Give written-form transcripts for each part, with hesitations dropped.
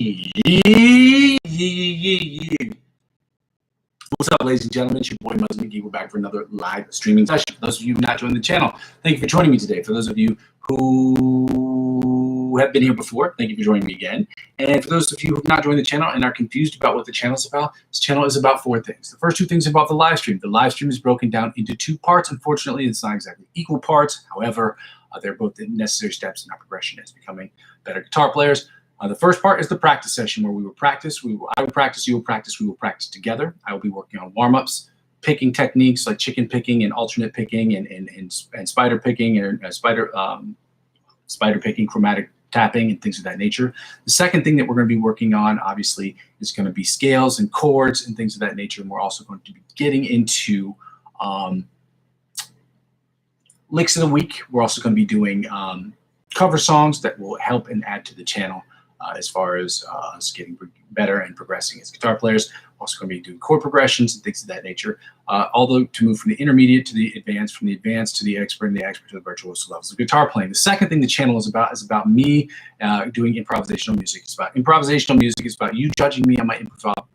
What's up, ladies and gentlemen? It's your boy Muzzy McGee. We're back for another live streaming session. For those of you who have not joined the channel, thank you for joining me today. For those of you who have been here before, thank you for joining me again. And for those of you who have not joined the channel and are confused about what the channel is about, this channel is about 4 things. The first 2 things involve the live stream. The live stream is broken down into 2 parts. Unfortunately, it's not exactly equal parts. However, they're both the necessary steps in our progression as becoming better guitar players. The first part is the practice session where we will practice. I will practice, you will practice, we will practice together. I will be working on warm-ups, picking techniques like chicken picking and alternate picking and spider picking and spider picking, chromatic tapping and things of that nature. The second thing that we're going to be working on, obviously, is going to be scales and chords and things of that nature. And we're also going to be getting into licks of the week. We're also going to be doing cover songs that will help and add to the channel. As far as us getting better and progressing as guitar players. We're also going to be doing chord progressions and things of that nature. Although to move from the intermediate to the advanced, from the advanced to the expert, and the expert to the virtuoso levels of guitar playing. The second thing the channel is about me doing improvisational music. It's about improvisational music. It's about you judging me on my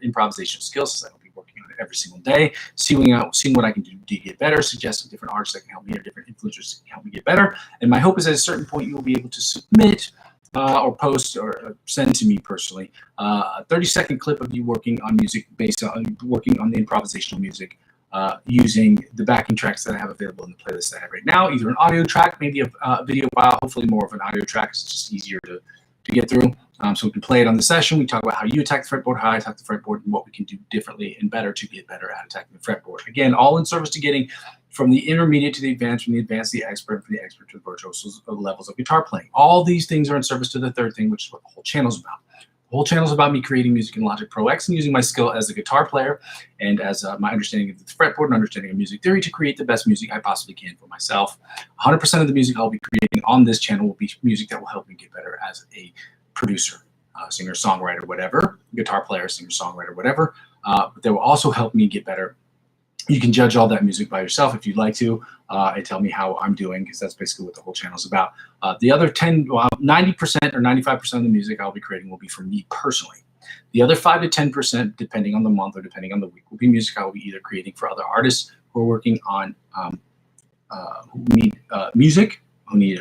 improvisational skills. I'll be working on it every single day, seeing what I can do to get better, suggesting different artists that can help me or different influencers that can help me get better. And my hope is at a certain point you will be able to submit or post or send to me personally a 30-second clip of you working on music based on working on the improvisational music using the backing tracks that I have available in the playlist that I have right now, either an audio track, maybe a video file, hopefully more of an audio track. It's just easier to get through. So we can play it on the session. We talk about how you attack the fretboard, how I attack the fretboard, and what we can do differently and better to get better at attacking the fretboard. Again, all in service to getting from the intermediate to the advanced, from the advanced to the expert, from the expert to the virtuoso levels of guitar playing. All these things are in service to the third thing, which is what the whole channel is about. The whole channel is about me creating music in Logic Pro X and using my skill as a guitar player and as my understanding of the fretboard and understanding of music theory to create the best music I possibly can for myself. 100% of the music I'll be creating on this channel will be music that will help me get better as a producer, singer, songwriter, whatever, guitar player, singer, songwriter, whatever. But they will also help me get better. You can judge all that music by yourself if you'd like to, and tell me how I'm doing, because that's basically what the whole channel is about. The other 90% or 95% of the music I'll be creating will be for me personally. The other 5 to 10%, depending on the month or depending on the week, will be music I will be either creating for other artists who are working on who need music, who need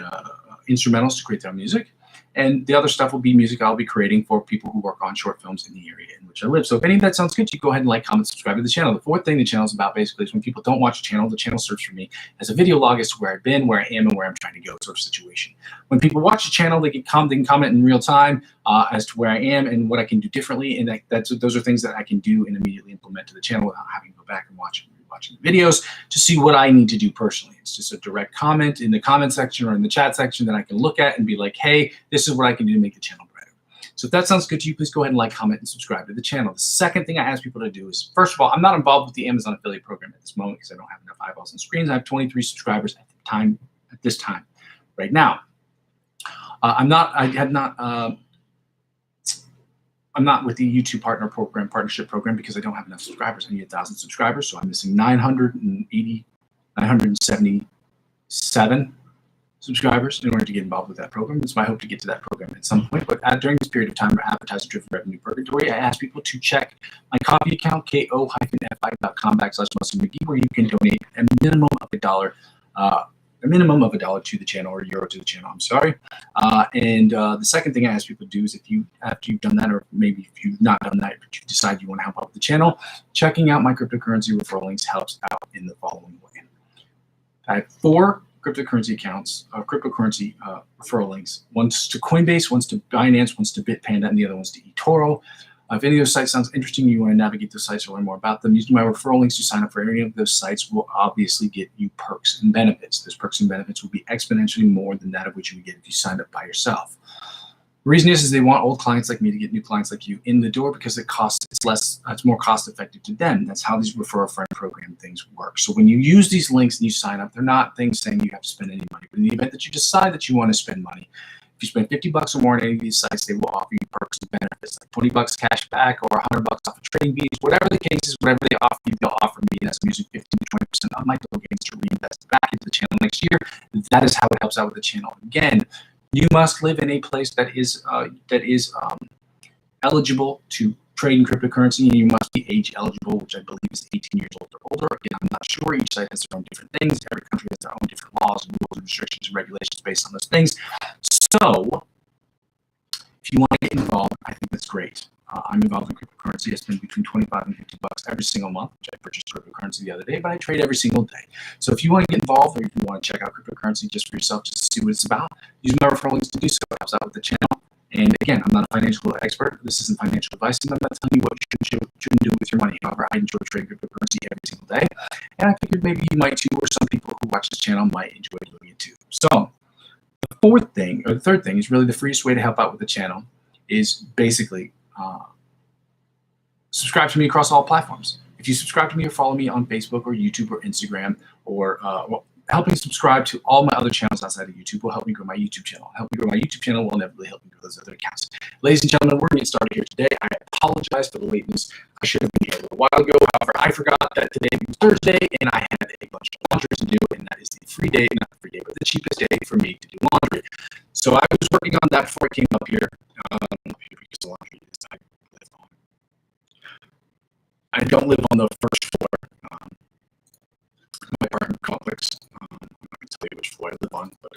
instrumentals to create their music. And the other stuff will be music I'll be creating for people who work on short films in the area in which I live. So if any of that sounds good to you, go ahead and like, comment, subscribe to the channel. The fourth thing the channel is about basically is when people don't watch the channel serves for me as a video log as to where I've been, where I am, and where I'm trying to go sort of situation. When people watch the channel, they can comment in real time as to where I am and what I can do differently. And those are things that I can do and immediately implement to the channel without having to go back and watching the videos to see what I need to do personally. It's just a direct comment in the comment section or in the chat section that I can look at and be like, hey, this is what I can do to make the channel better. So if that sounds good to you, please go ahead and like, comment, and subscribe to the channel. The second thing I ask people to do is, first of all, I'm not involved with the Amazon affiliate program at this moment because I don't have enough eyeballs and screens. I have 23 subscribers at this time right now. I'm not with the YouTube partnership program because I don't have enough subscribers. I need 1,000 subscribers, so I'm missing 977 subscribers in order to get involved with that program. It's my hope to get to that program at some point. But during this period of time of advertising-driven revenue purgatory, I ask people to check my Ko-fi account, ko-fi.com/Muzzy McGee, where you can donate a minimum of $1. A minimum of $1 to the channel or €1 to the channel. I'm sorry. The second thing I ask people to do is after you've done that, or maybe if you've not done that, but you decide you want to help out with the channel, checking out my cryptocurrency referral links helps out in the following way. I have 4 cryptocurrency accounts, cryptocurrency referral links. One's to Coinbase, one's to Binance, one's to Bitpanda, and the other one's to eToro. If any of those sites sounds interesting, you want to navigate those sites or learn more about them, using my referral links to sign up for any of those sites will obviously get you perks and benefits. Those perks and benefits will be exponentially more than that of which you would get if you signed up by yourself. The reason is they want old clients like me to get new clients like you in the door because it's more cost effective to them. That's how these refer a friend program things work. So when you use these links and you sign up, they're not things saying you have to spend any money. But in the event that you decide that you want to spend money, if you spend $50 or more on any of these sites, they will offer you perks and benefits like $20 cash back or $100 off of trading fees, whatever the case is, whatever they offer you, they'll offer me as I'm using 15 to 20% of my total gains to reinvest back into the channel next year. That is how it helps out with the channel. Again, you must live in a place that is eligible to trade in cryptocurrency, and you must be age eligible, which I believe is 18 years old or older. Again, I'm not sure. Each site has their own different things. Every country has their own different laws, rules, restrictions, and regulations based on those things. So if you want to get involved, I think that's great. I'm involved in cryptocurrency. I spend between 25 and 50 bucks every single month, which I purchased cryptocurrency the other day, but I trade every single day. So if you want to get involved, or if you want to check out cryptocurrency just for yourself, just to see what it's about, use my referral links to do so. It helps out with the channel. And again, I'm not a financial expert. This isn't financial advice, and I'm not telling you what you shouldn't do with your money. However, I enjoy trading cryptocurrency every single day, and I figured maybe you might too, or some people who watch this channel might enjoy doing it too. So the third thing is really the freest way to help out with the channel is basically subscribe to me across all platforms. If you subscribe to me or follow me on Facebook or YouTube or Instagram, or helping subscribe to all my other channels outside of YouTube will help me grow my YouTube channel. Help me grow my YouTube channel will inevitably help me grow those other accounts. Ladies and gentlemen, we're going to get started here today. I apologize for the lateness. I should have been here a little while ago. However, I forgot that today was Thursday, and I had a bunch of laundry to do, and that is the free day, not the free day, but the cheapest day for me to do laundry. So I was working on that before I came up here. Because the laundry is I live on. I don't live on the first floor. My apartment complex. I'm not going to tell you which floor I live on, but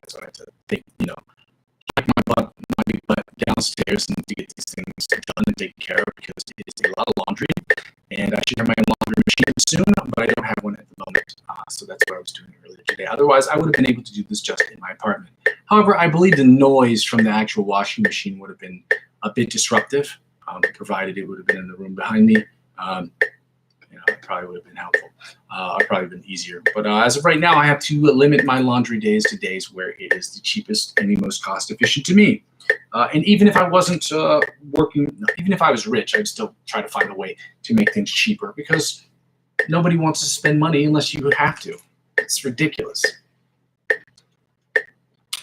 so I had to take, hike my butt downstairs and to get these things done and taken care of, because it is a lot of laundry, and I should have my own laundry machine soon, but I don't have one at the moment. So that's what I was doing earlier today. Otherwise, I would have been able to do this just in my apartment. However, I believe the noise from the actual washing machine would have been a bit disruptive, provided it would have been in the room behind me. It probably would have been helpful. Or probably been easier. But as of right now, I have to limit my laundry days to days where it is the cheapest and the most cost efficient to me. And even if I wasn't working, even if I was rich, I'd still try to find a way to make things cheaper, because nobody wants to spend money unless you have to. It's ridiculous.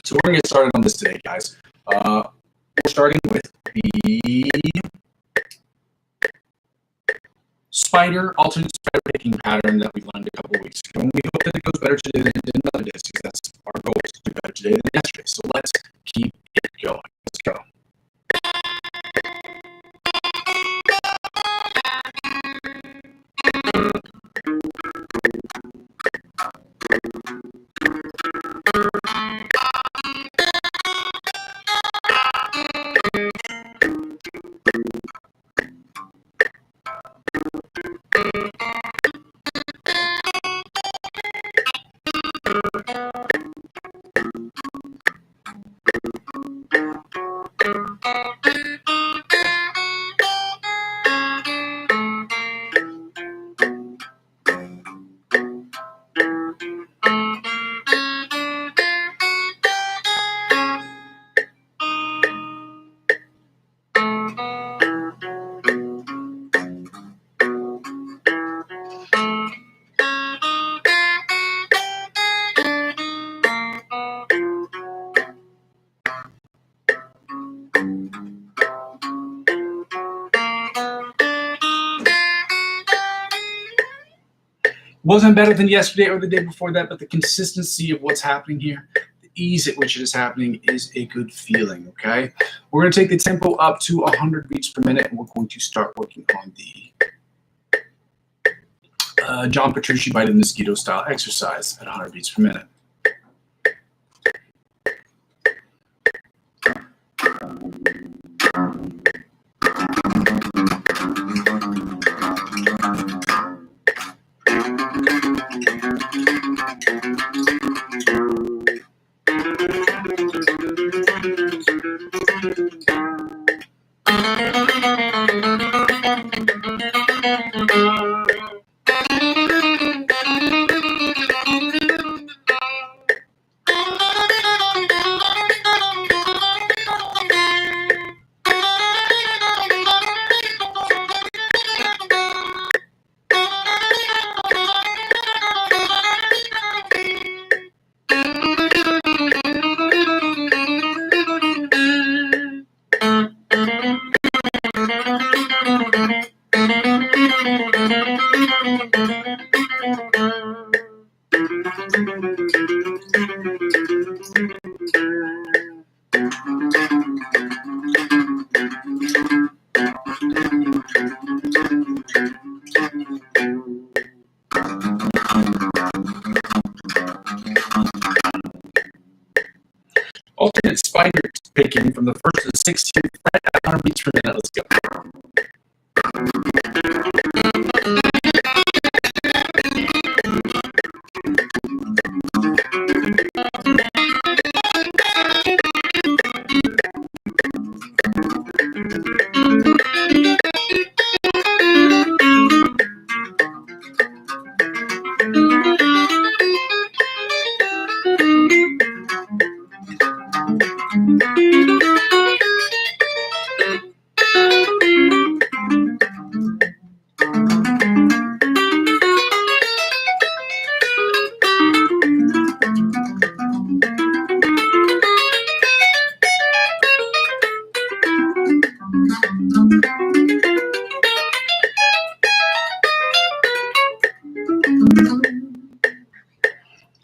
So we're going to get started on this today, guys. We're starting with the alternate spider picking pattern that we learned a couple weeks ago. And we hope that it goes better today than it did in other days, because that's our goal, is to do better today than yesterday. So let's keep it going. Let's go. Wasn't better than yesterday or the day before that, but the consistency of what's happening here, the ease at which it is happening, is a good feeling, okay? We're going to take the tempo up to 100 beats per minute, and we're going to start working on the John Petrucci Bite of the Mosquito style exercise at 100 beats per minute. minor picking from the 1st to the 16th fret at 100 beats per minute. Let's go.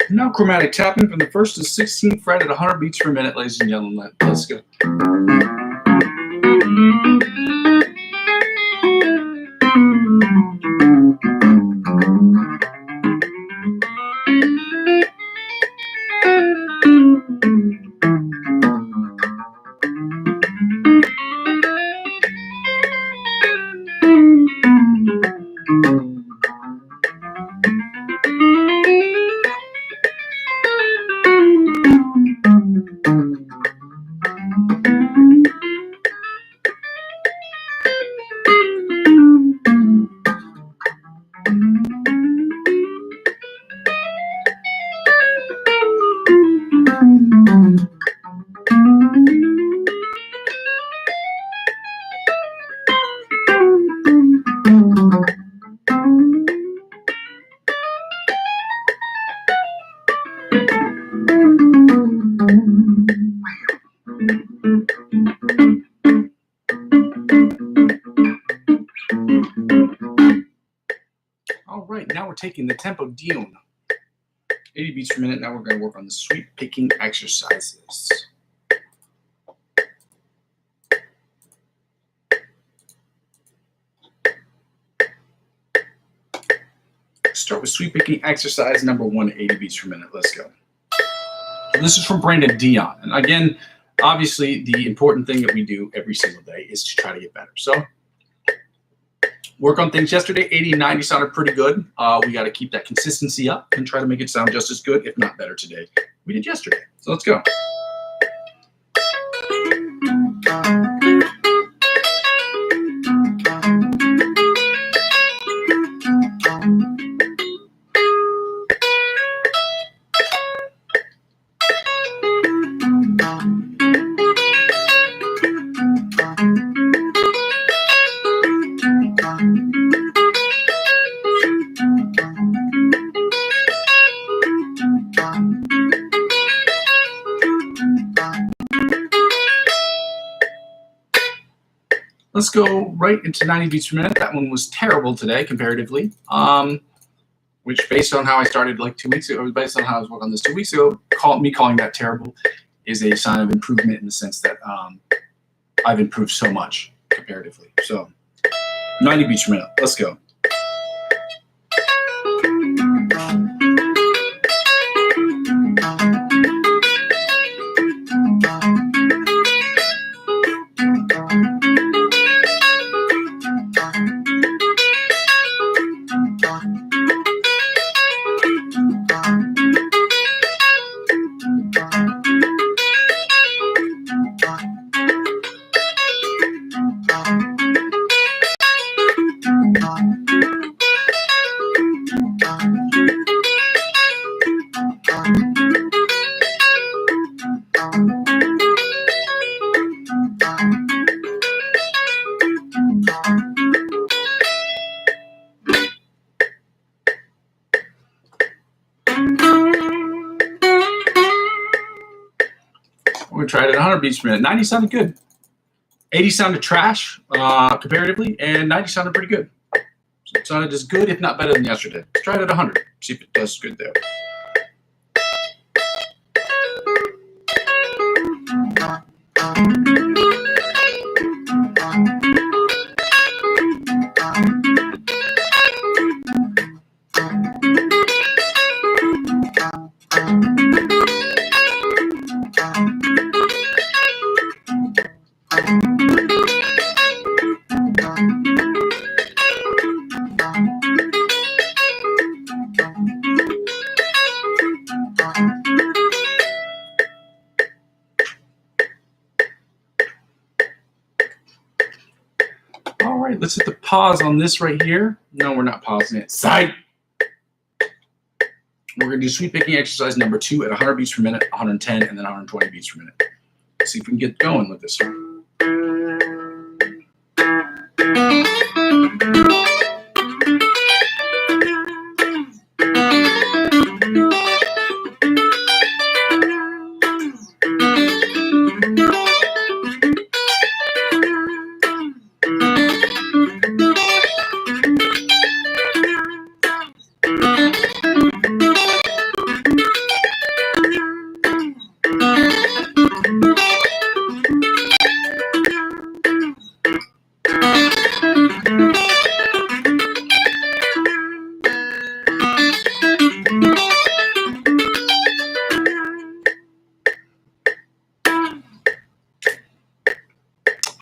Now chromatic tapping from the 1st to the 16th fret at 100 beats per minute, ladies and gentlemen. Let's go. All right, now we're taking the tempo down. 80 beats per minute. Now we're going to work on the sweep picking exercises. Start with sweep picking exercise number 1, 80 beats per minute. Let's go. This is from Brandon Dion. And again, obviously, the important thing that we do every single day is to try to get better. So work on things yesterday. 80 and 90 sounded pretty good. We got to keep that consistency up and try to make it sound just as good, if not better today, we did yesterday. So let's go. Let's go right into 90 beats per minute. That one was terrible today, comparatively. Which, based on how I started like 2 weeks ago, based on how I was working on this 2 weeks ago, me calling that terrible is a sign of improvement in the sense that I've improved so much comparatively. So, 90 beats per minute. Let's go. We're going to try it at 100 beats per minute. 90 sounded good. 80 sounded trash comparatively, and 90 sounded pretty good. So it sounded as good, if not better than yesterday. Let's try it at 100. See if it does good there. right, let's hit the pause on this right here. No, we're not pausing it. Side. We're going to do sweep picking exercise number 2 at 100 beats per minute, 110, and then 120 beats per minute. Let's see if we can get going with this.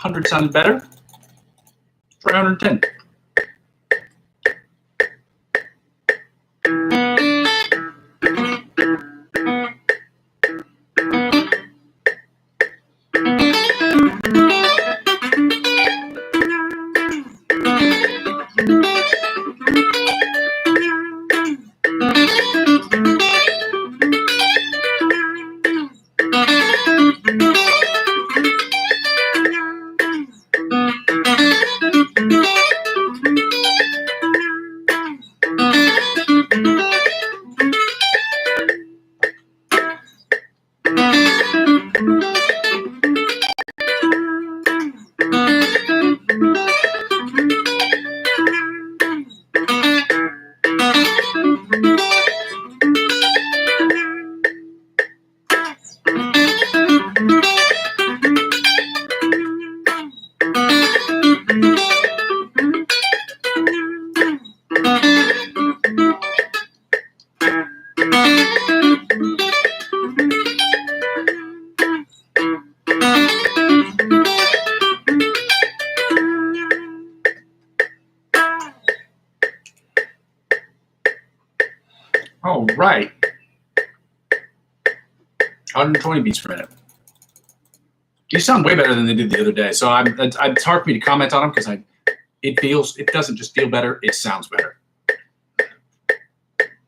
100 sounds better. Try 110. All right. 120 beats per minute. These sound way better than they did the other day. So it's hard for me to comment on them because it doesn't just feel better, it sounds better.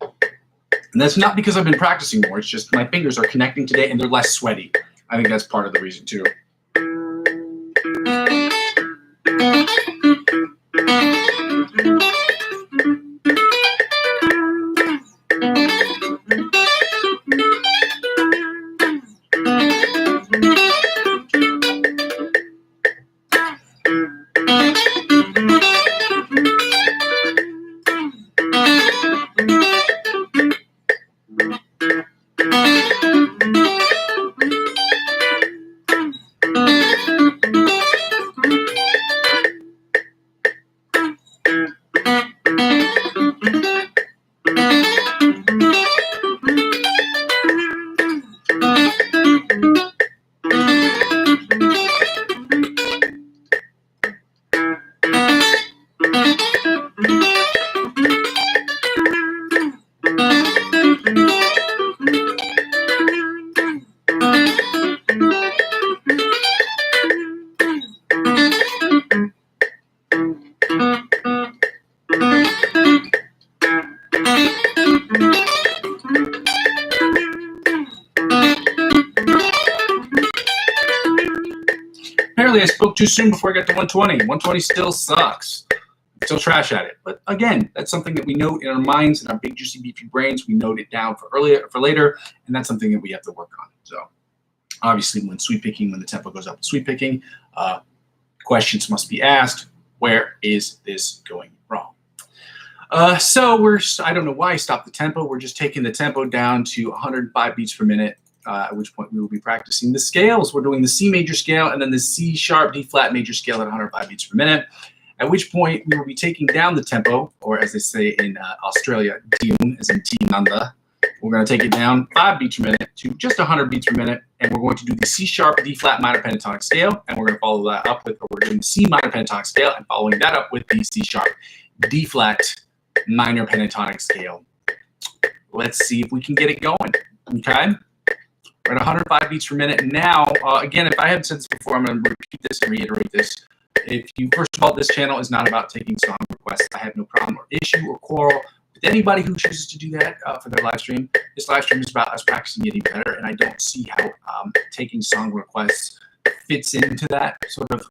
And that's not because I've been practicing more. It's just my fingers are connecting today and they're less sweaty. I think that's part of the reason too. Apparently I spoke too soon before I got to 120. 120 still sucks. I'm still trash at it. But again, that's something that we note in our minds, in our big, juicy, beefy brains. We note it down for later, and that's something that we have to work on. So obviously when sweep picking, when the tempo goes up in sweep picking, questions must be asked. Where is this going wrong? So I don't know why I stopped the tempo. We're just taking the tempo down to 105 beats per minute. At which point we will be practicing the scales. We're doing the C major scale and then the C sharp, D flat major scale at 105 beats per minute. At which point we will be taking down the tempo, or as they say in Australia, diun, as in T nanda. We're going to take it down 5 beats per minute to just 100 beats per minute, and we're going to do the C sharp, D flat minor pentatonic scale, and we're going to follow that up with, or we're doing the C minor pentatonic scale and following that up with the C sharp, D flat minor pentatonic scale. Let's see if we can get it going. Okay. We're at 105 beats per minute. Now, again, if I haven't said this before, I'm going to repeat this and reiterate this. If you, first of all, this channel is not about taking song requests. I have no problem or issue or quarrel with anybody who chooses to do that for their live stream. This live stream is about us practicing getting better, and I don't see how taking song requests fits into that sort of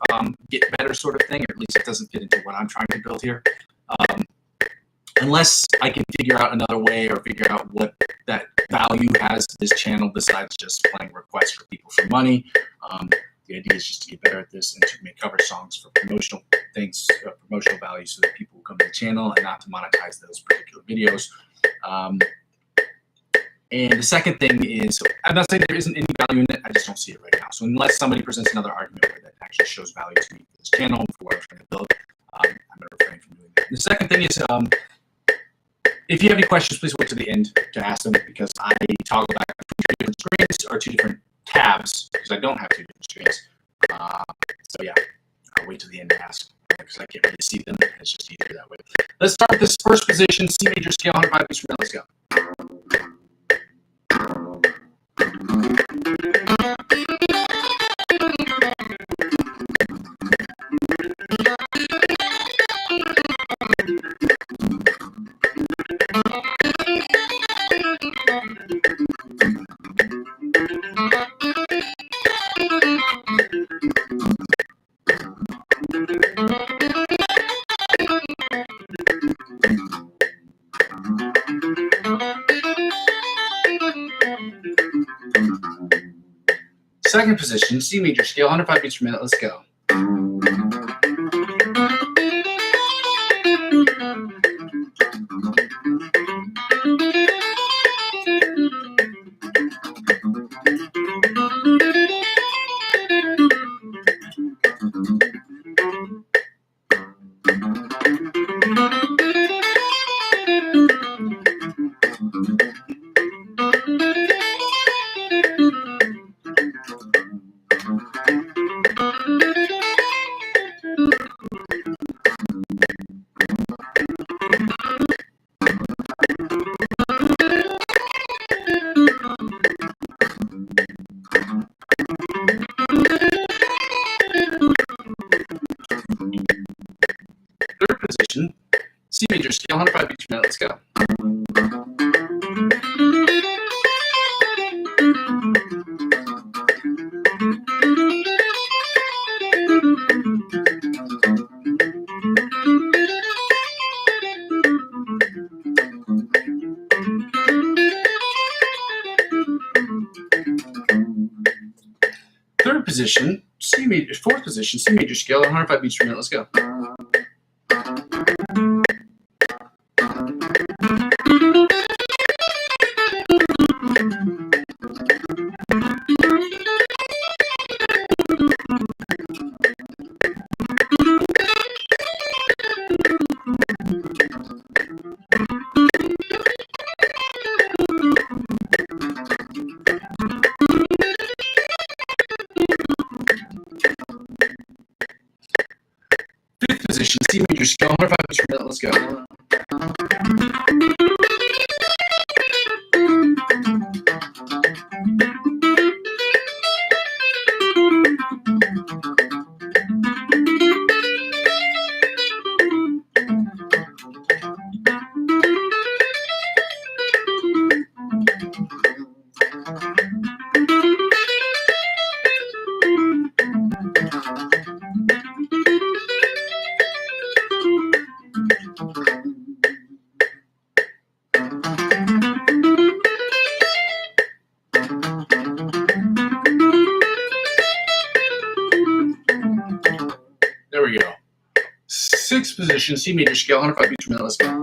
get better sort of thing, or at least it doesn't fit into what I'm trying to build here. Unless I can figure out another way or figure out what that value has to this channel besides just playing requests for people for money. The idea is just to get better at this and to make cover songs for promotional things, promotional value, so that people will come to the channel and not to monetize those particular videos. And the second thing is, I'm not saying there isn't any value in it, I just don't see it right now. So unless somebody presents another argument where that actually shows value to me for this channel, for what I'm trying to build, I'm going to refrain from doing that. The second thing is, if you have any questions, please wait to the end to ask them, because I toggle back between two different screens or two different tabs, because I don't have two different screens. So yeah, I'll wait to the end to ask, because I can't really see them. It's just easier that way. Let's start with this first position, C major scale, 105 beats per minute. Let's go. Second position, C major scale, 105 beats per minute. Let's go. Third position, C major scale, 105 beats per minute. Let's go. Third position, C major, fourth position, C major scale, 105 beats per minute. Let's go. Fifth position, C major scale, 105 beats per minute. Let's go. There we go. Sixth position, C major scale, 105 beats per minute. Let's go.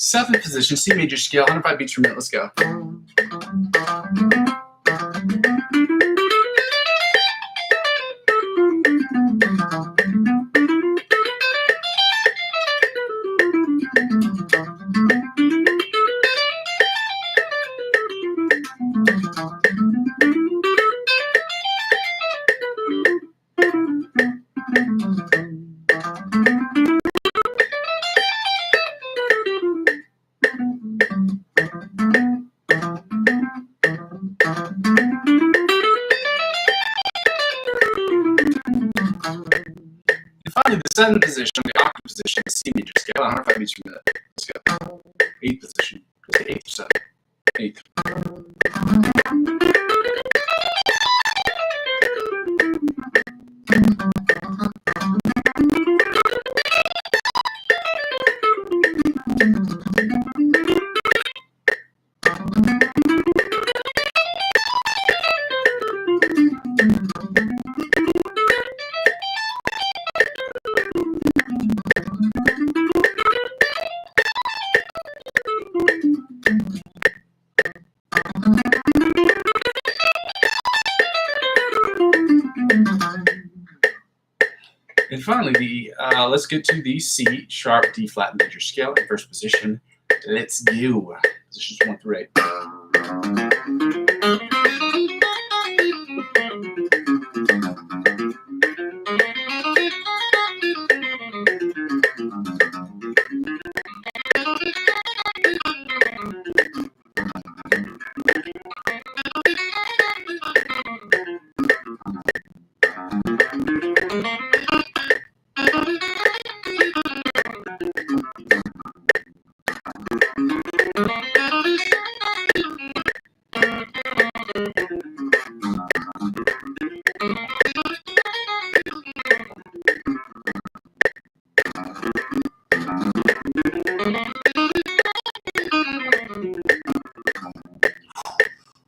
Seventh position, C major scale, 105 beats per minute. Let's go. seventh position, the octave position, the C major scale, 105 beats per minute. Let's go. Eighth position. Let's say eighth or seventh. Eighth. And finally, let's get to the C sharp D flat major scale in first position. Let's go. Positions 1 through 8.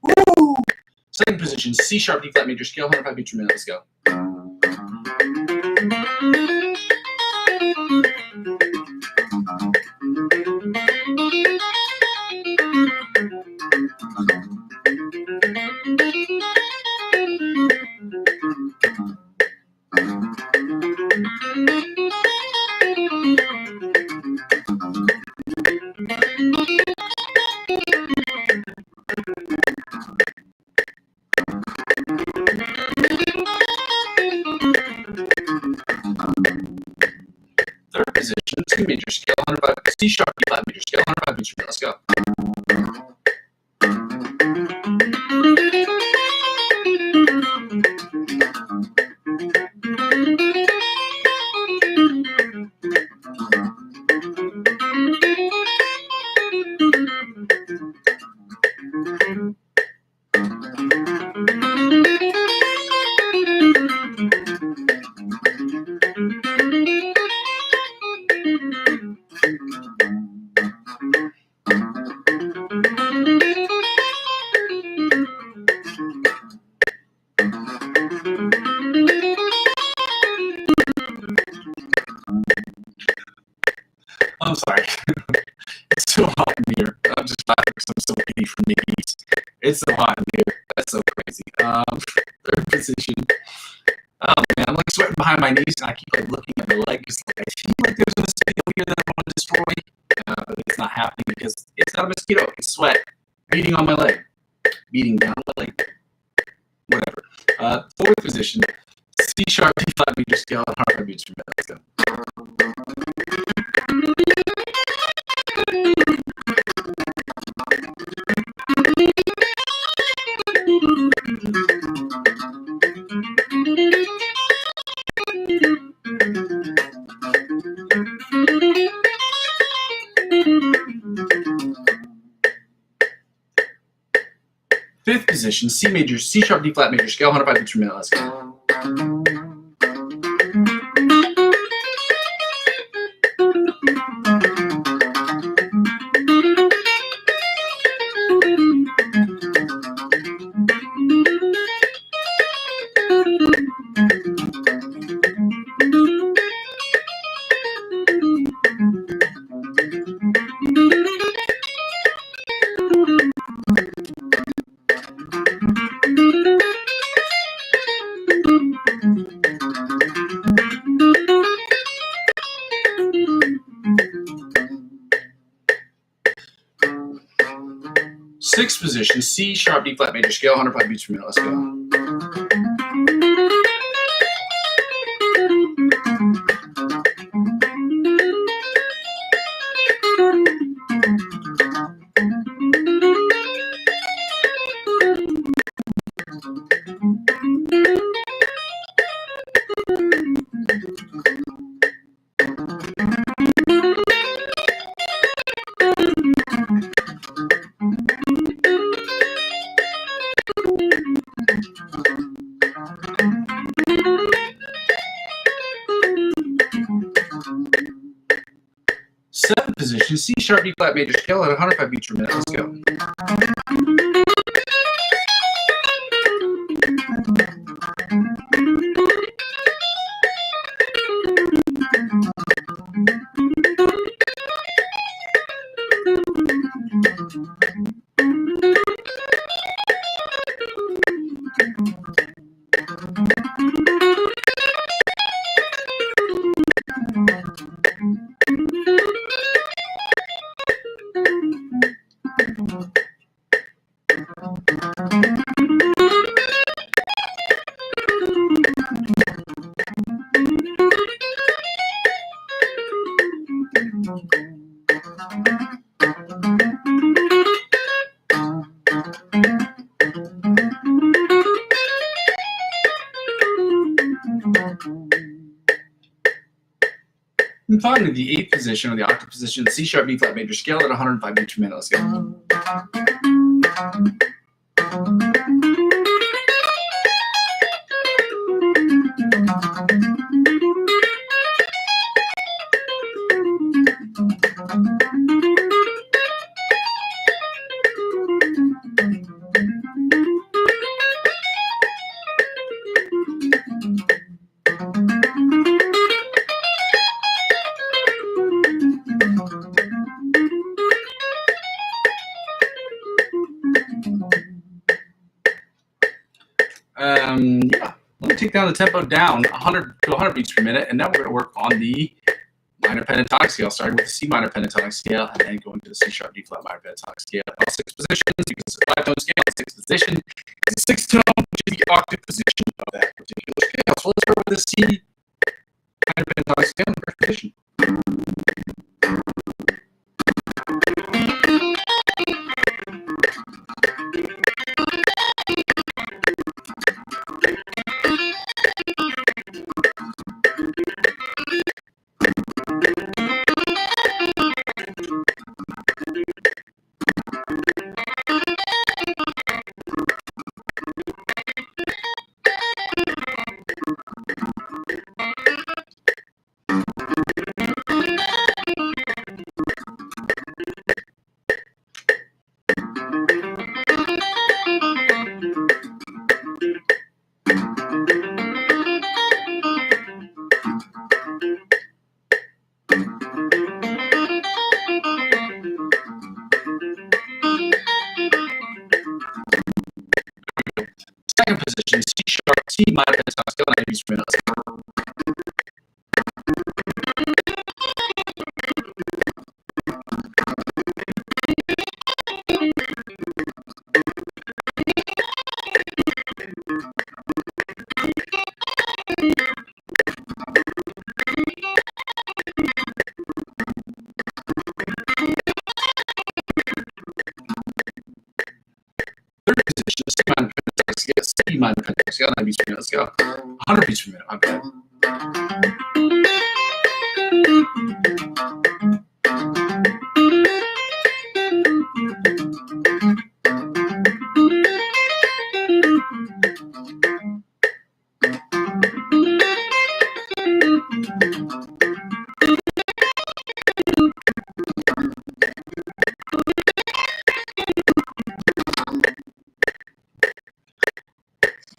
Woo! Second position, C sharp D flat major scale, 105 beats per minute. Let's go. Third position, C major scale, 105, C sharp D flat major scale, 105 beats per minute. Let's go. I'm sorry. It's so hot in here. I'm just laughing because I'm so ready for me. It's so hot in here. That's so crazy. Third position. Oh man, I'm like sweating behind my knees, and I keep like looking at my leg because like, I feel like there's a mosquito here that I want to destroy, but it's not happening because it's not a mosquito. It's sweat beating on my leg, beating down my leg. Whatever. Fourth position. C sharp D flat major scale, 105 beats per minute. Let's go. Fifth position, C sharp D flat major scale, 105 beats per minute. Let's go. Sixth position, C sharp D flat major scale, 105 beats per minute. Let's go. Seventh position, C sharp, B flat major scale at 105 beats per minute. Let's go. And finally, the eighth position, or the octave position, C sharp, B flat major scale at 105 beats per minute. Let's go. Yeah, let me take down the tempo down 100 to 100 beats per minute, and now we're going to work on the minor pentatonic scale, starting with the C minor pentatonic scale, and then going to the C sharp, D flat minor pentatonic scale. All six positions, because it's a 5-tone scale, sixth position is a sixth tone, which is the octave position of that particular scale. So let's start with the C minor pentatonic scale in the first position. Second position, C sharp, C minor pentatonic scale, 90 beats per minute. Let's go. Third position, C minor pentatonic scale, C minor pentatonic scale, 90 beats per minute. Let's go. 100 beats per minute, my bad.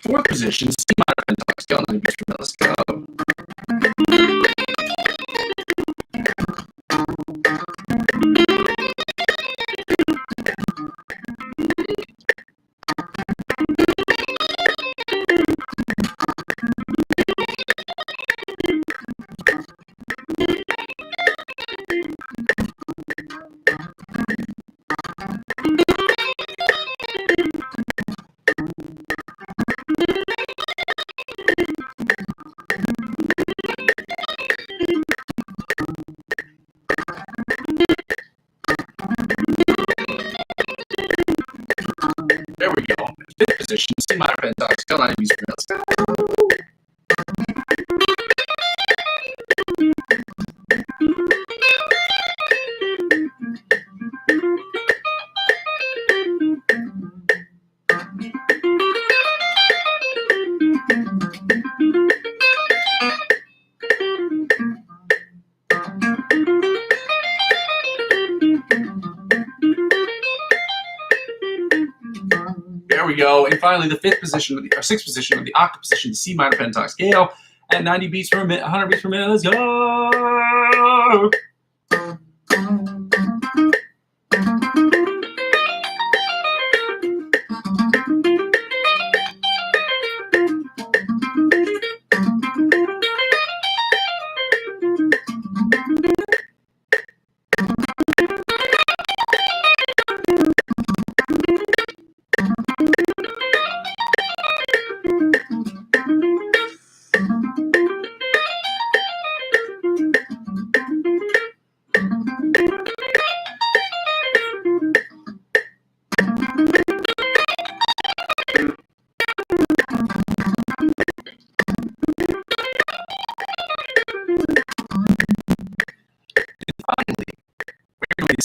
Fourth position, C minor pentatonic scale, 90 beats per minute. Let's go. There we go. Fifth position, C minor pentatonic scale, 90 beats per minute. Let's go. we go. And finally, the sixth position of the octave position, the C minor pentatonic scale at 90 beats per minute, 100 beats per minute. Let's go.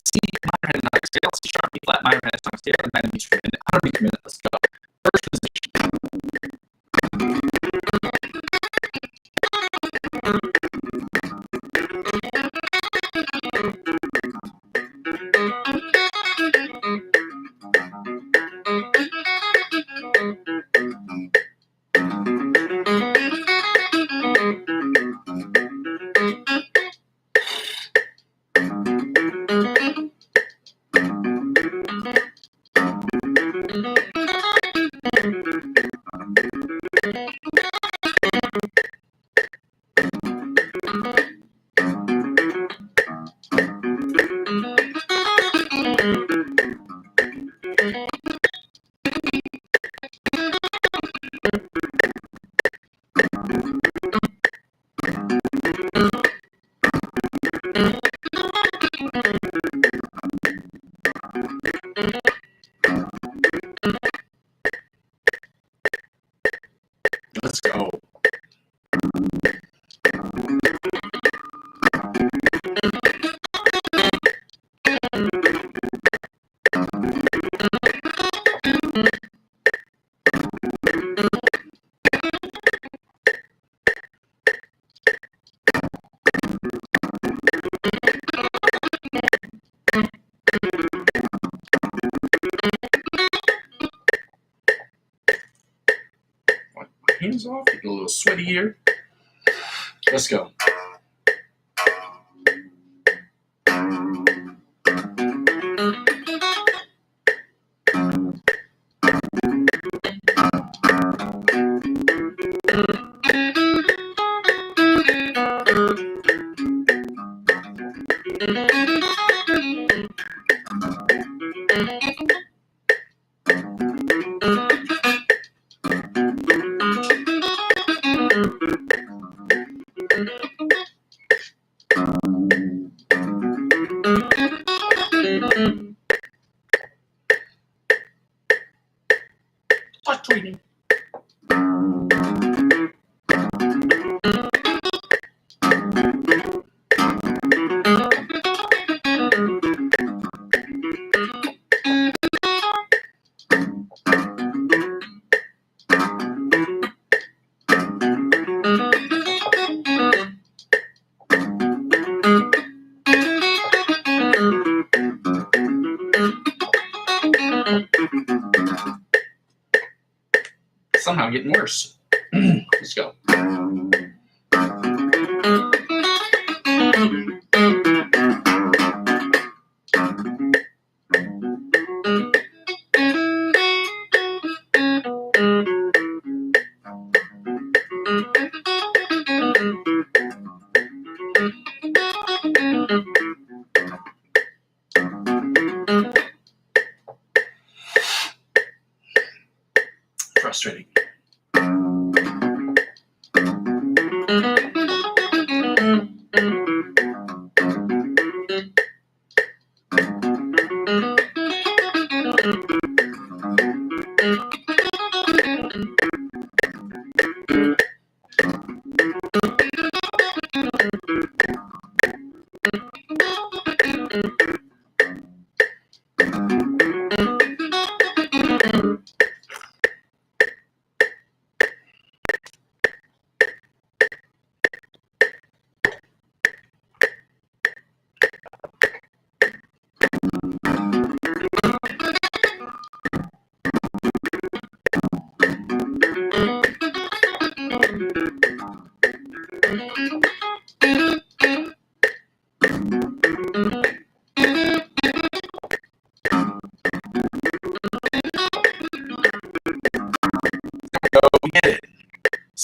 C minor pentatonic scale, C sharp, B flat minor pentatonic scale, and 90 beats per minute, 100 beats per minute. Let's go. First position. Let's go. Hands off, get a little sweaty here. Let's go. Frustrating. Somehow getting worse. Let's go. Frustrating.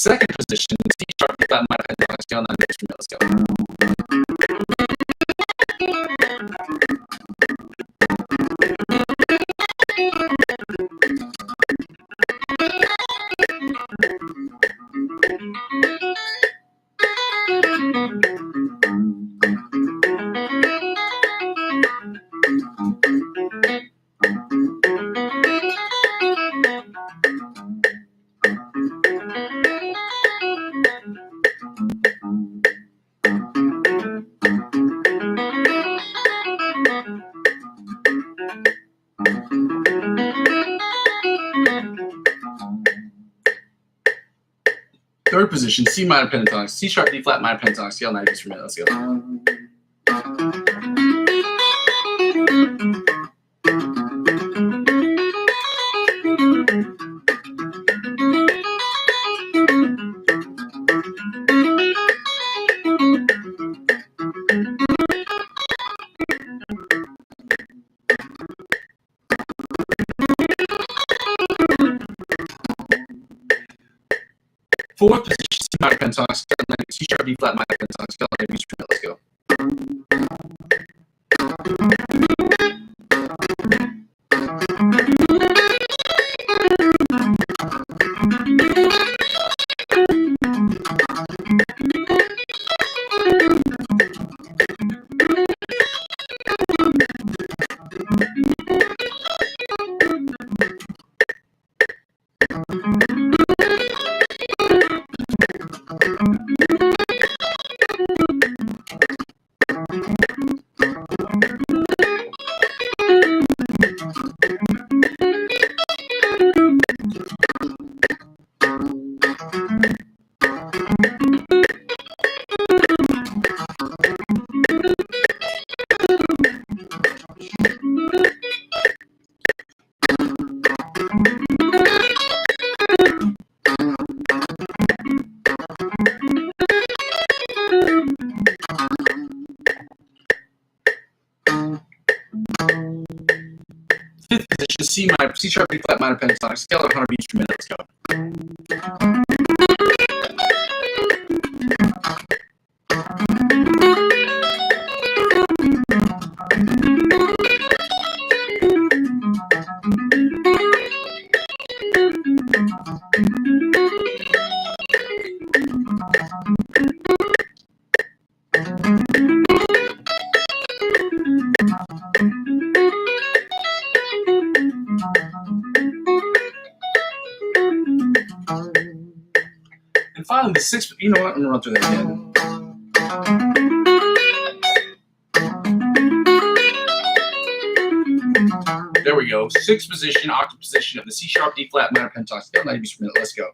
Second position, C sharp, D flat minor pentatonic scale, 9 degrees from middle scale. Third position, C minor pentatonic, C sharp, D flat minor pentatonic scale, 9 degrees from middle scale. Fourth position, C minor pentatonic scale, C sharp, D flat minor pentatonic scale, 9 degrees from middle scale. Fifth position, C minor, C sharp, D flat minor pentatonic scale, 100 beats per minute. Let's go. And finally, the sixth, you know what? I'm going to run through that again. There we go. Sixth position, octave position of the C sharp, D flat minor pentatonic scale, 90 beats per minute. Let's go.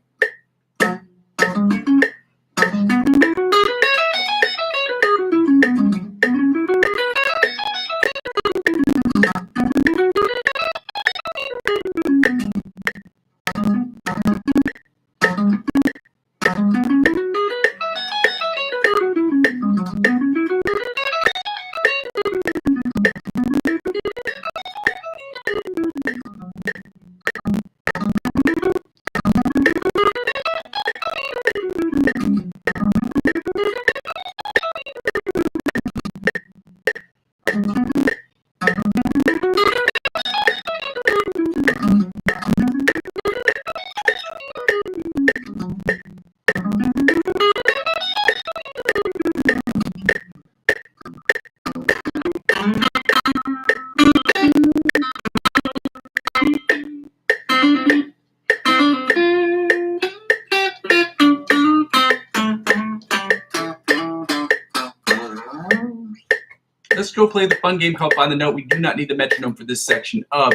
Let's go play the fun game called Find the Note. We do not need the metronome for this section of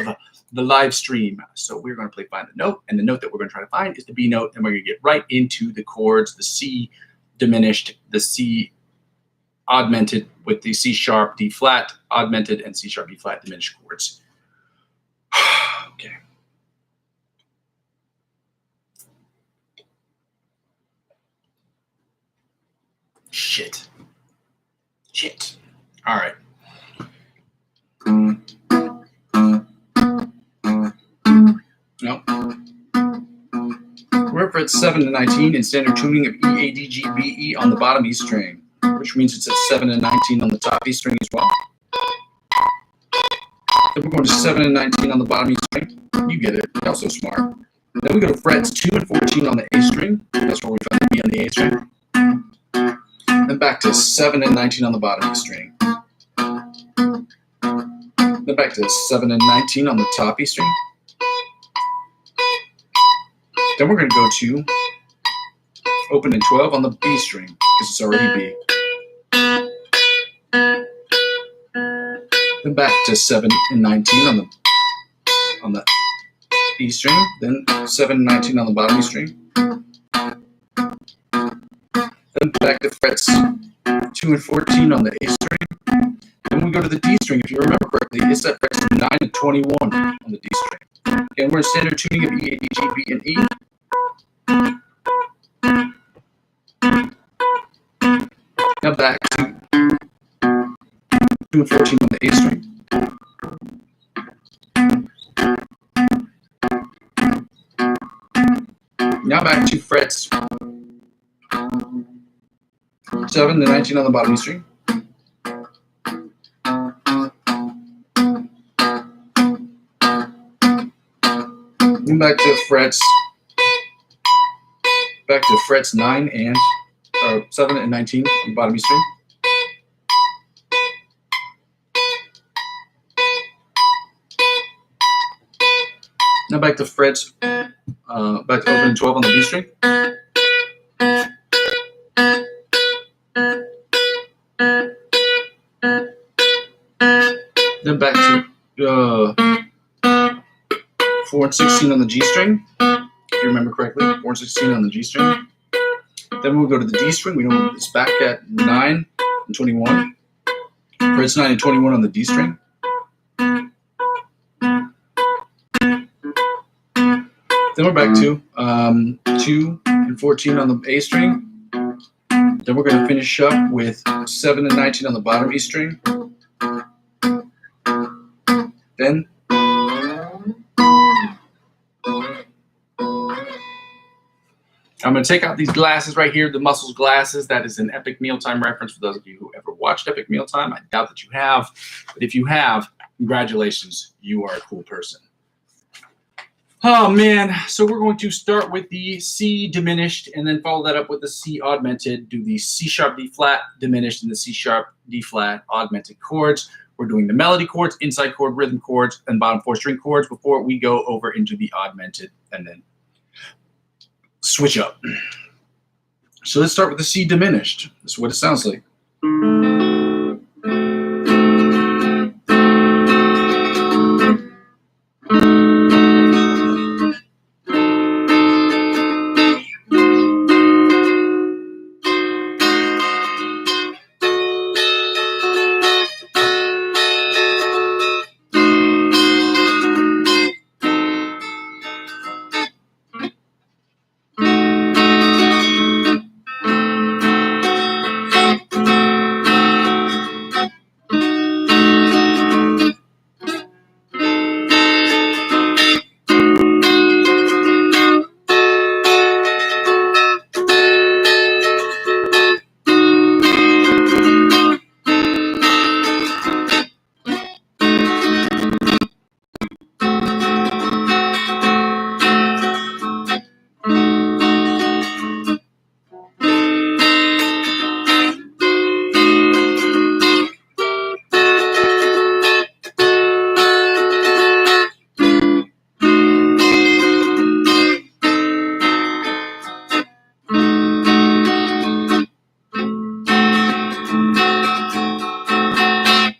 the live stream. So we're going to play Find the Note, and the note that we're going to try to find is the B note, and we're going to get right into the chords, the C diminished, the C augmented with the C sharp, D flat, augmented, and C sharp, D flat diminished chords. Okay. Shit. All right. No. We're for frets 7 and 19 in standard tuning of E, A, D, G, B, E on the bottom E string, which means it's at 7 and 19 on the top E string as well. Then we're going to 7 and 19 on the bottom E string. You get it. You're also smart. Then we go to frets 2 and 14 on the A string. That's where we find the B on the A string. Then back to 7 and 19 on the bottom E string. Then back to 7 and 19 on the top E string. Then we're going to go to open and 12 on the B string because it's already B. Then back to 7 and 19 on the E string. Then 7 and 19 on the bottom E string. Then back to frets 2 and 14 on the A string. Then we go to the D string. If you remember correctly, it's at frets 9 and 21 on the D string. And we're in standard tuning of E, A, D, G, B, and E. Now back to 2 and 14 on the A string. Now back to frets 7 and 19 on the bottom E string. And back to frets 9 and 7 and 19 on the bottom E string. Now back to frets, back to open and 12 on the B string. Then back to 4 and 16 on the G string. If you remember correctly, 4 and 16 on the G string. Then we'll go to the D string. We know it's back at 9 and 21. Frets 9 and 21 on the D string. Then we're back to 2 and 14 on the A string. Then we're going to finish up with 7 and 19 on the bottom E string. Then I'm going to take out these glasses right here, the Muscles glasses. That is an Epic Mealtime reference for those of you who ever watched Epic Mealtime. I doubt that you have, but if you have, congratulations, you are a cool person. Oh man, so we're going to start with the C diminished and then follow that up with the C augmented, do the C sharp D flat diminished and the C sharp D flat augmented chords. We're doing the melody chords, inside chord, rhythm chords, and bottom 4 string chords before we go over into the augmented and then switch up. So let's start with the C diminished. This is what it sounds like.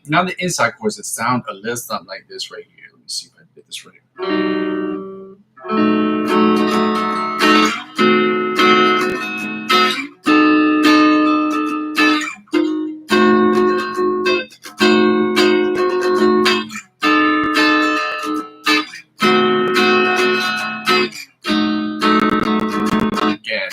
Now the inside chords that sound a little something like this right here. Let me see if I can get this right. Again.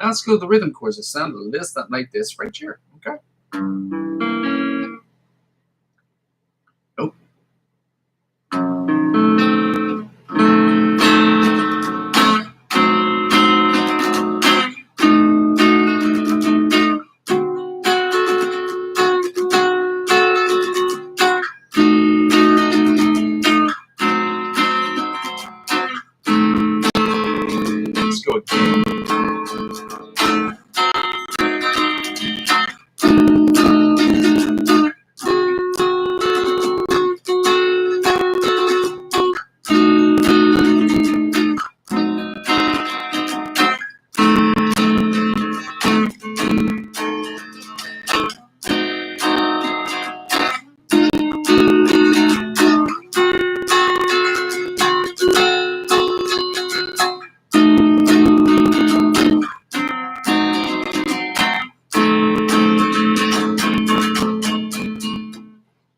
Now let's go to the rhythm chords that sound a little something like this right here. Okay. Oh. Let's go again.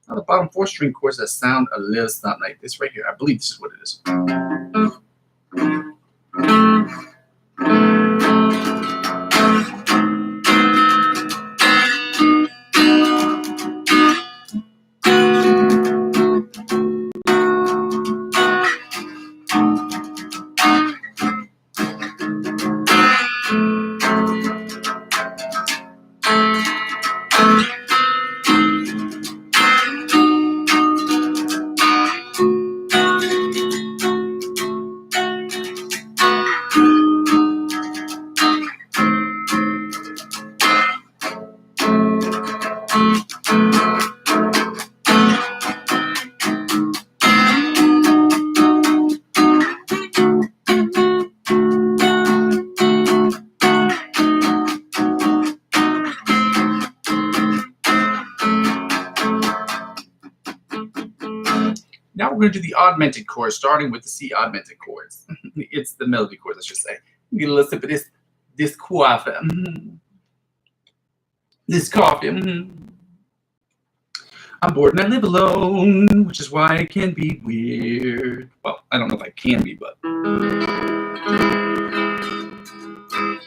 Now the bottom 4 string chords that sound a little something like this right here. I believe this is what it is. Now we're going to do the augmented chords, starting with the C augmented chords. It's the melody chords, I should say. Get a little sip of this coffee. This coffee. I'm bored and I live alone, which is why it can be weird. Well, I don't know if I can be, but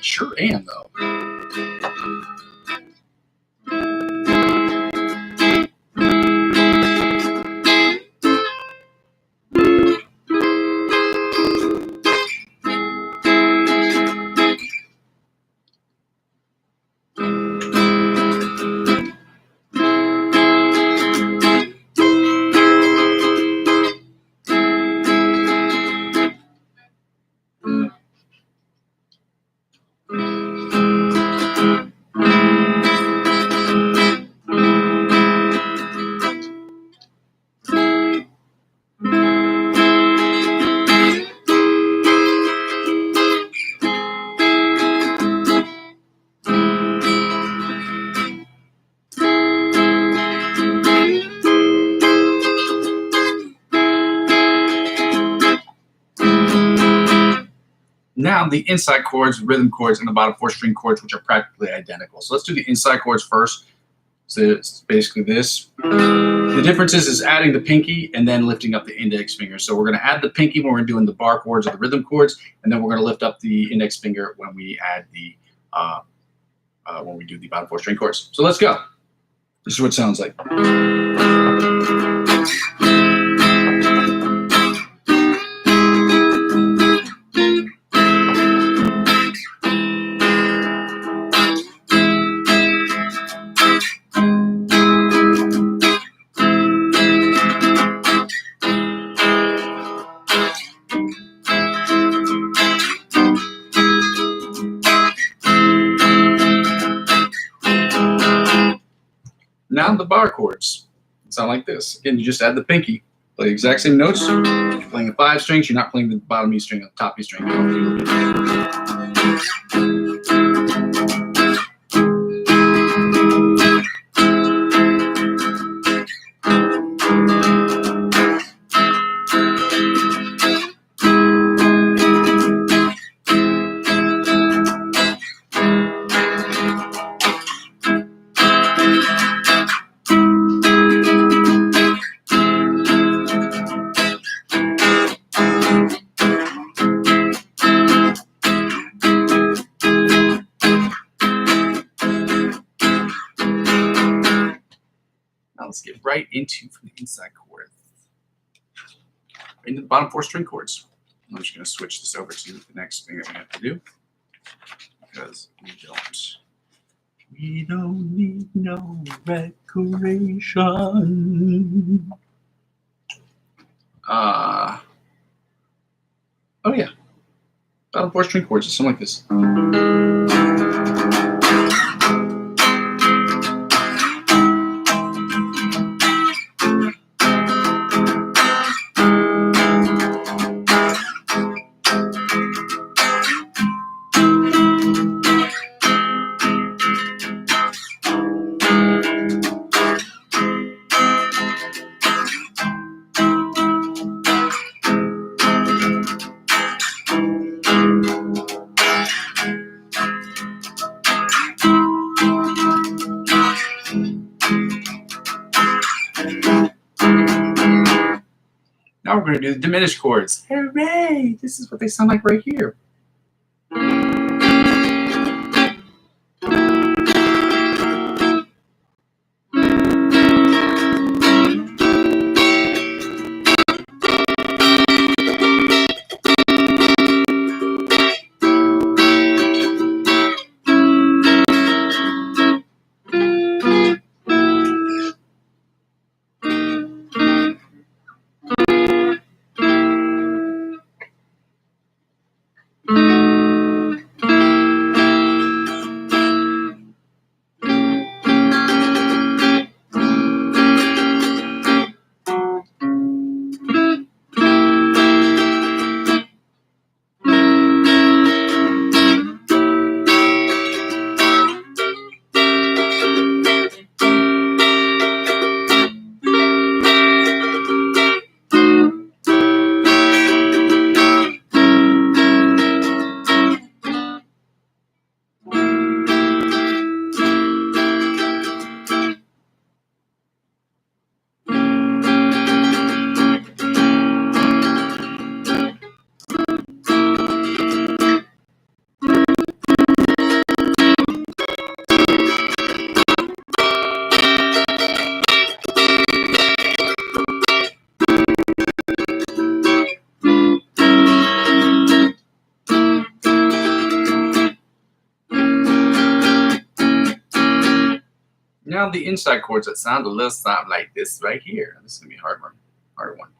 sure am, though. Now the inside chords, rhythm chords, and the bottom 4 string chords, which are practically identical. So let's do the inside chords first. So it's basically this. The difference is adding the pinky and then lifting up the index finger. So we're going to add the pinky when we're doing the bar chords or the rhythm chords, and then we're going to lift up the index finger when we add the when we do the bottom 4 string chords. So let's go. This is what it sounds like. Now the bar chords sound like this. Again, you just add the pinky, play the exact same notes. If you're playing the 5 strings, you're not playing the bottom E string or the top E string. let's get right into from the inside chord. Into the bottom 4 string chords. I'm just going to switch this over to the next thing that we have to do because we don't need no decoration. Oh yeah, bottom 4 string chords, something like this. Now we're going to do the diminished chords. Hooray! This is what they sound like right here. Now the inside chords that sound a little something like this right here. This is going to be a hard one.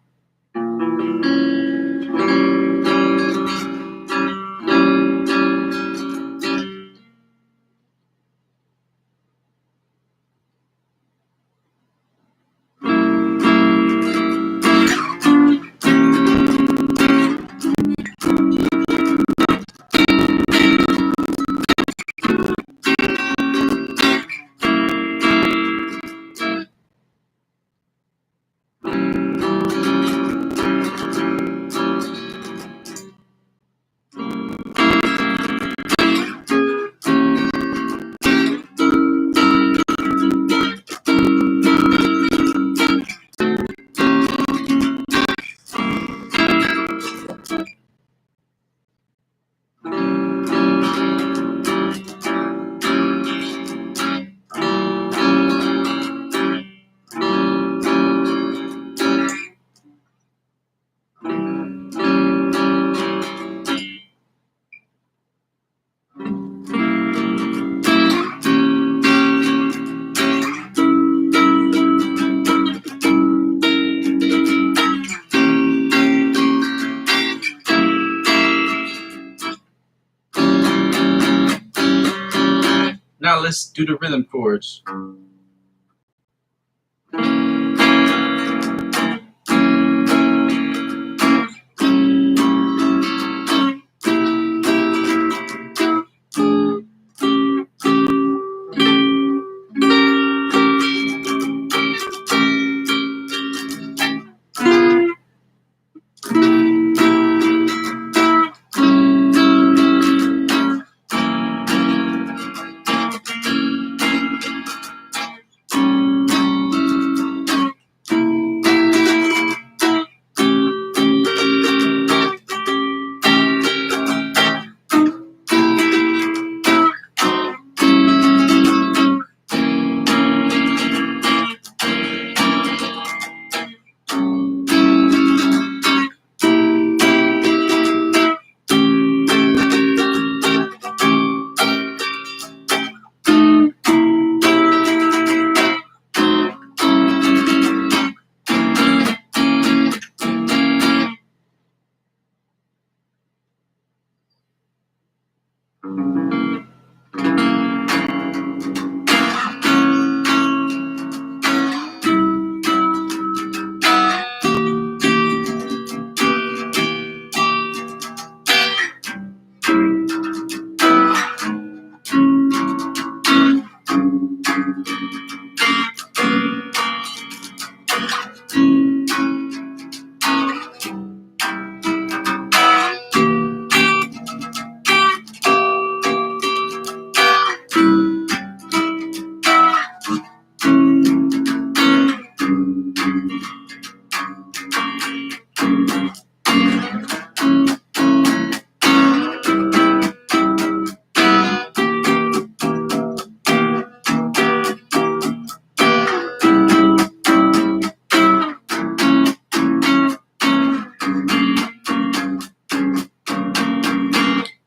Now let's do the rhythm chords.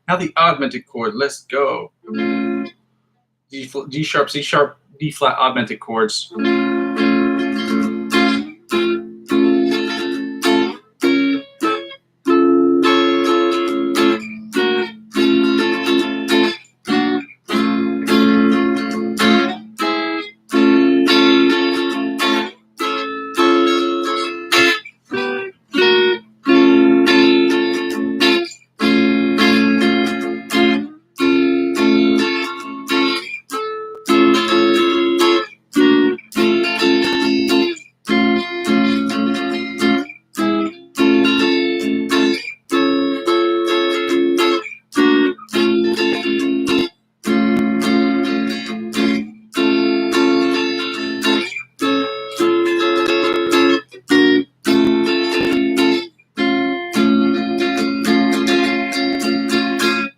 Now the augmented chord. Let's go. D sharp, C sharp, D flat augmented chords.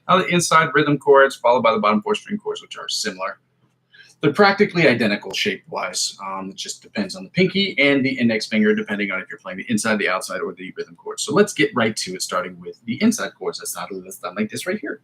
Now the inside rhythm chords followed by the bottom 4 string chords, which are similar. They're practically identical shape-wise. It just depends on the pinky and the index finger, depending on if you're playing the inside, the outside, or the rhythm chords. So let's get right to it, starting with the inside chords. That's done like this right here.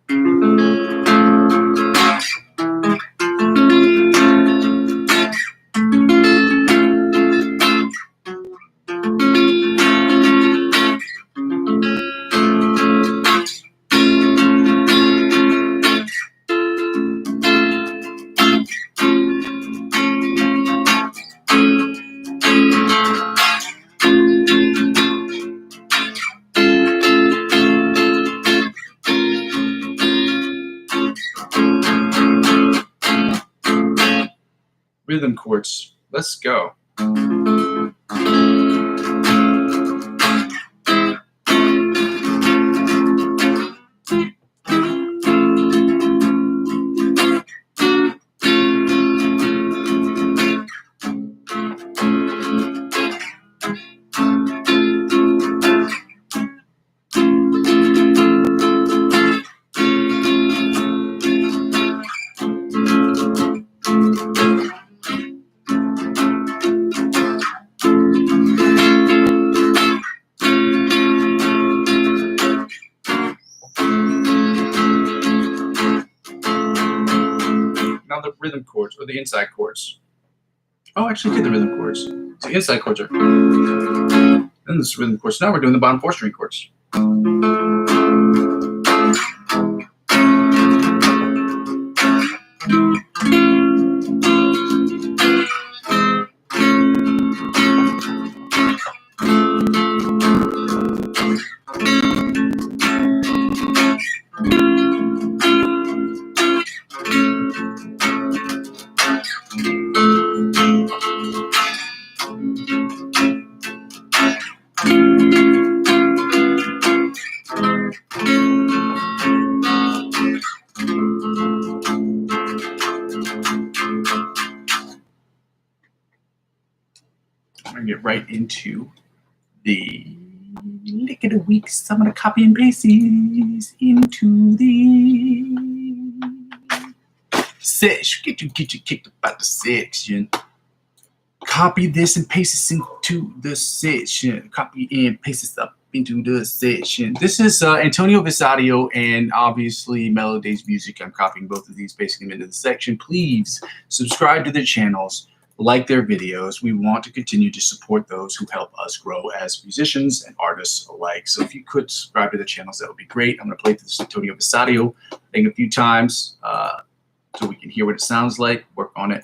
Rhythm chords. Let's go. Now the rhythm chords, or the inside chords. Oh, actually did the rhythm chords. So the inside chords are. And this rhythm chords. Now we're doing the bottom 4 string chords. I'm going to get right into the lick of the week. So I'm going to copy and paste these into the section. Get you kicked about the section. Copy this and paste this into the section. Copy and paste this up into the section. This is Antonio Visadio and obviously Mellow Days Music. I'm copying both of these, pasting them into the section. Please subscribe to the channels. like their videos. We want to continue to support those who help us grow as musicians and artists alike. So if you could subscribe to the channels, that would be great. I'm going to play this Antonio Visadio thing a few times so we can hear what it sounds like, work on it.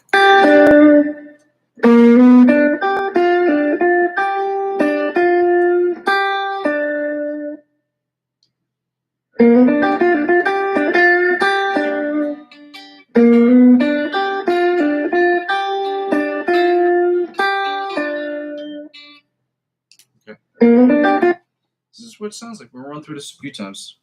This is what it sounds like. We'll run through this a few times.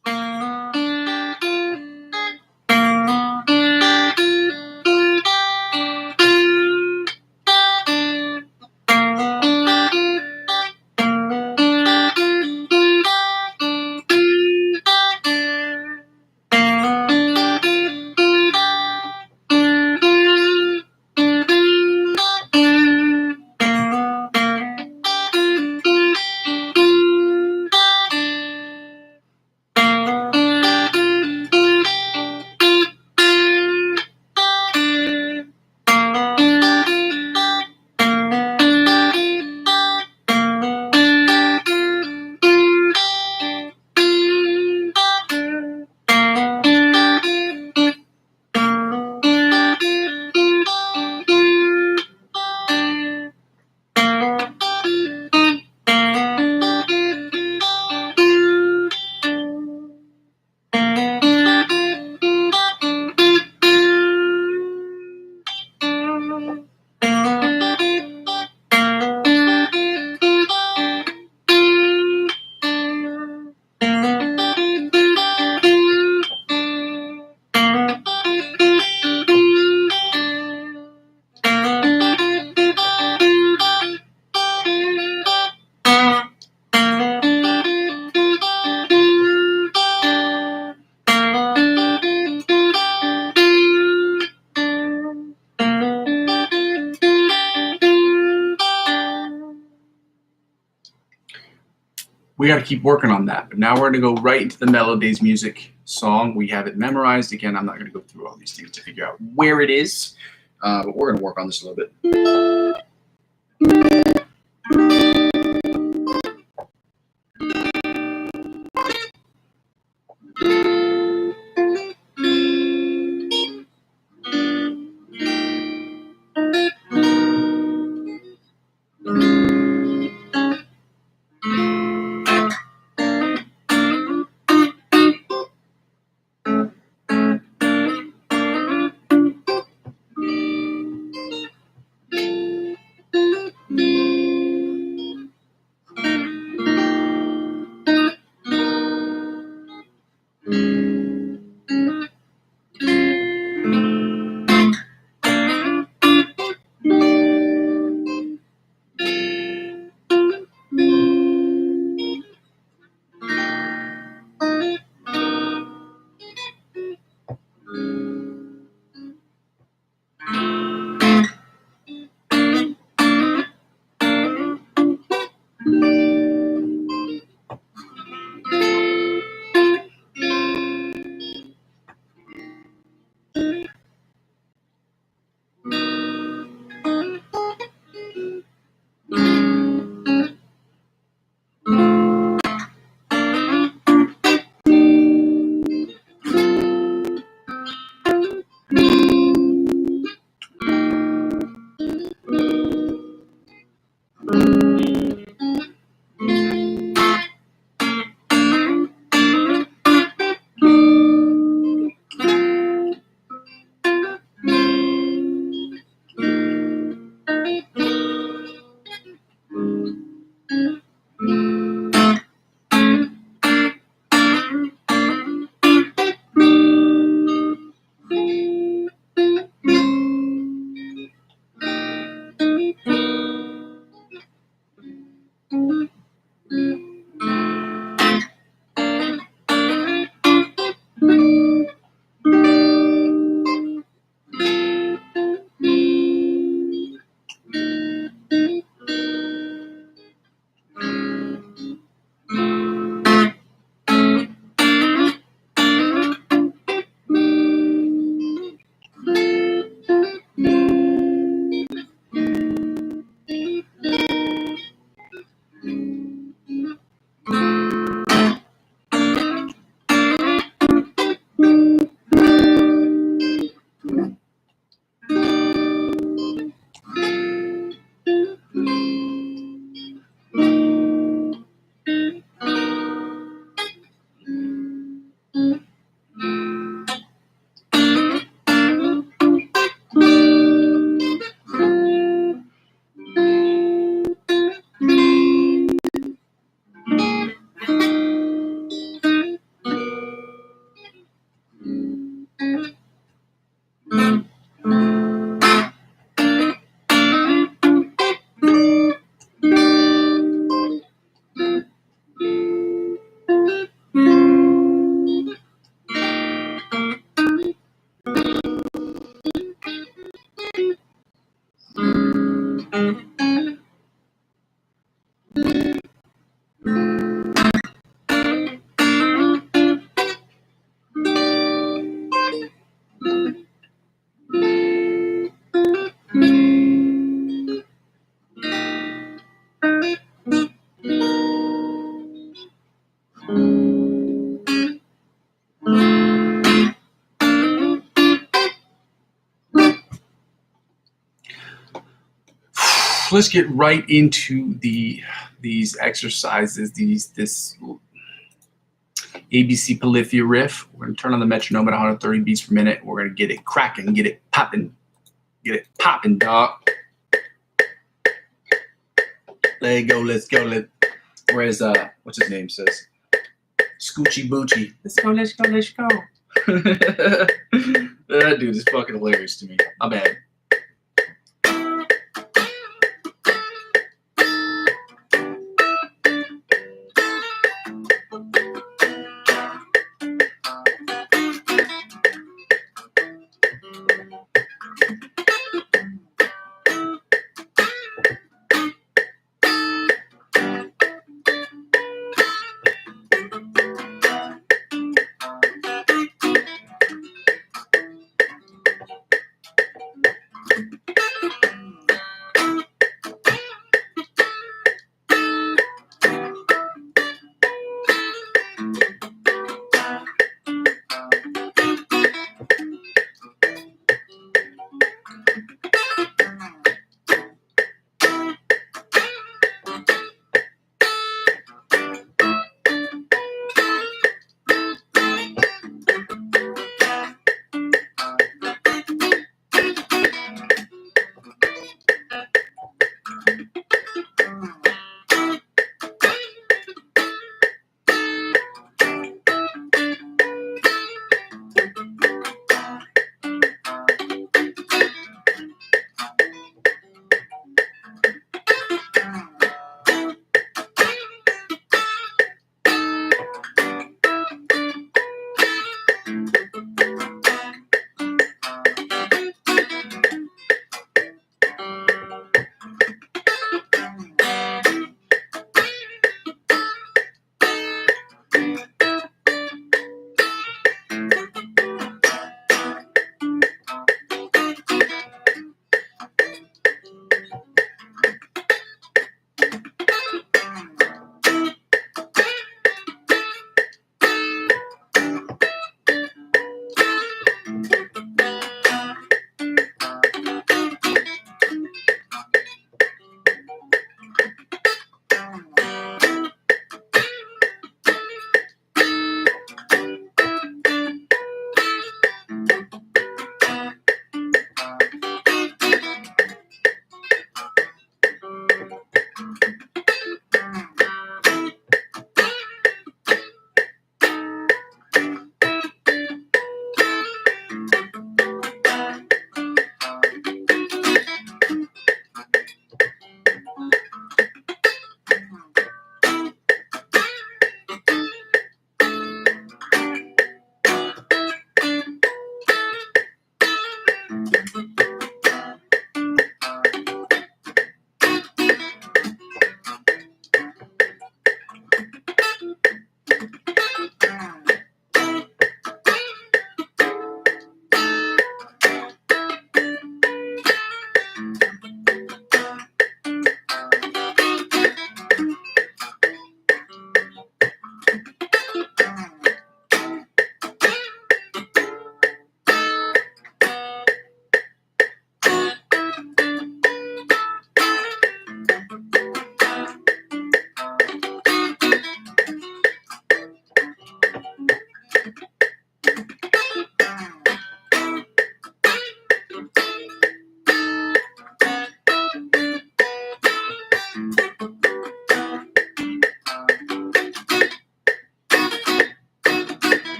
We got to keep working on that. But now we're going to go right into the Melodies Music song. We have it memorized. Again, I'm not going to go through all these things to figure out where it is, but we're going to work on this a little bit. let's get right into these exercises. This ABC Polyphia riff. We're gonna turn on the metronome at 130 beats per minute. We're gonna get it cracking, get it popping, dog. There you go. Let's go. Whereas what's his name says? Scoochie Boochie. Let's go. That dude is fucking hilarious to me. My bad.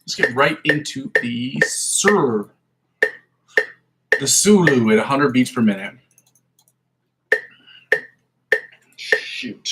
Let's get right into the Sulu at 100 beats per minute. Shoot.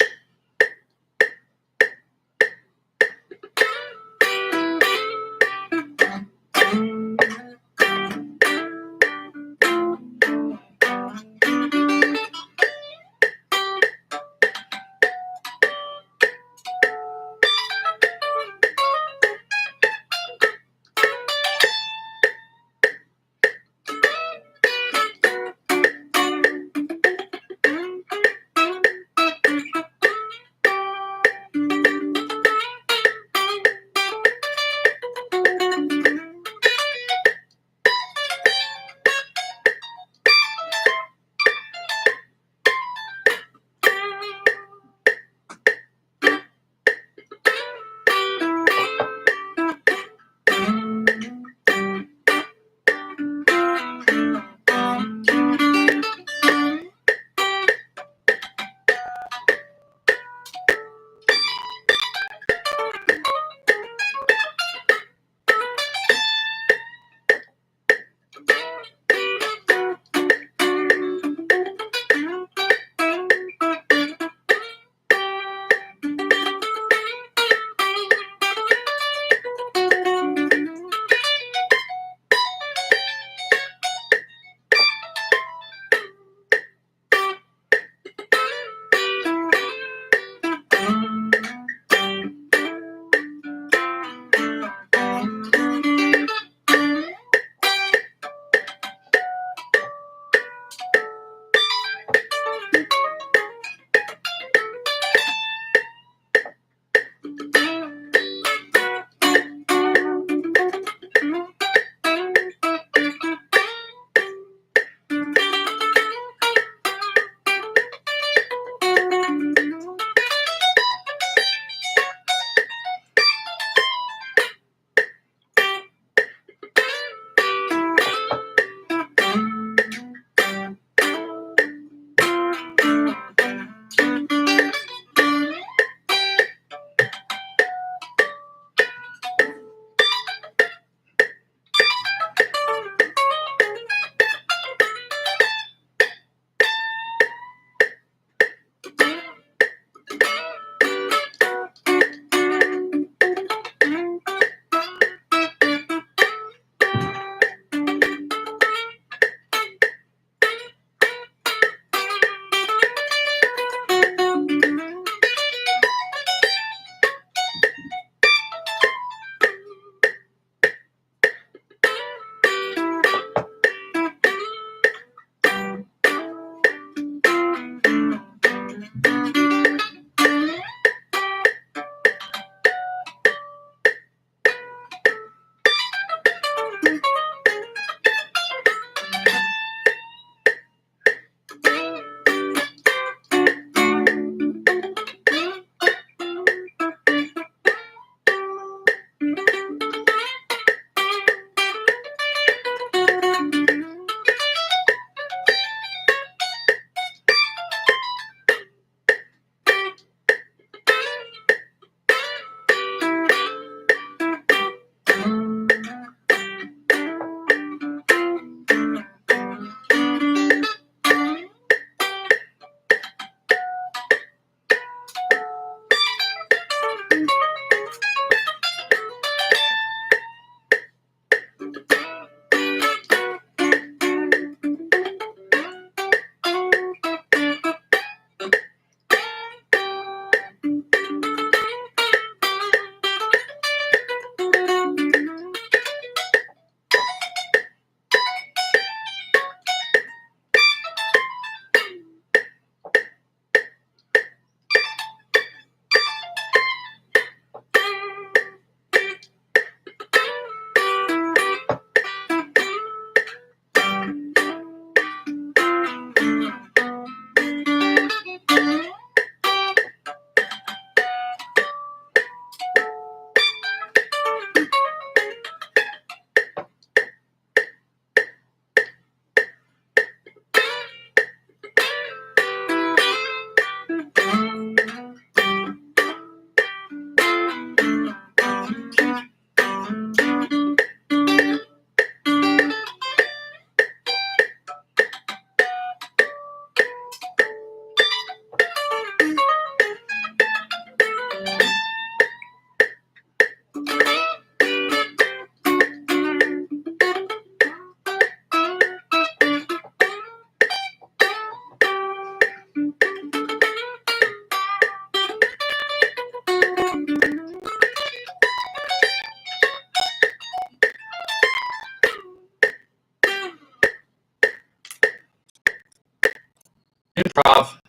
Improv.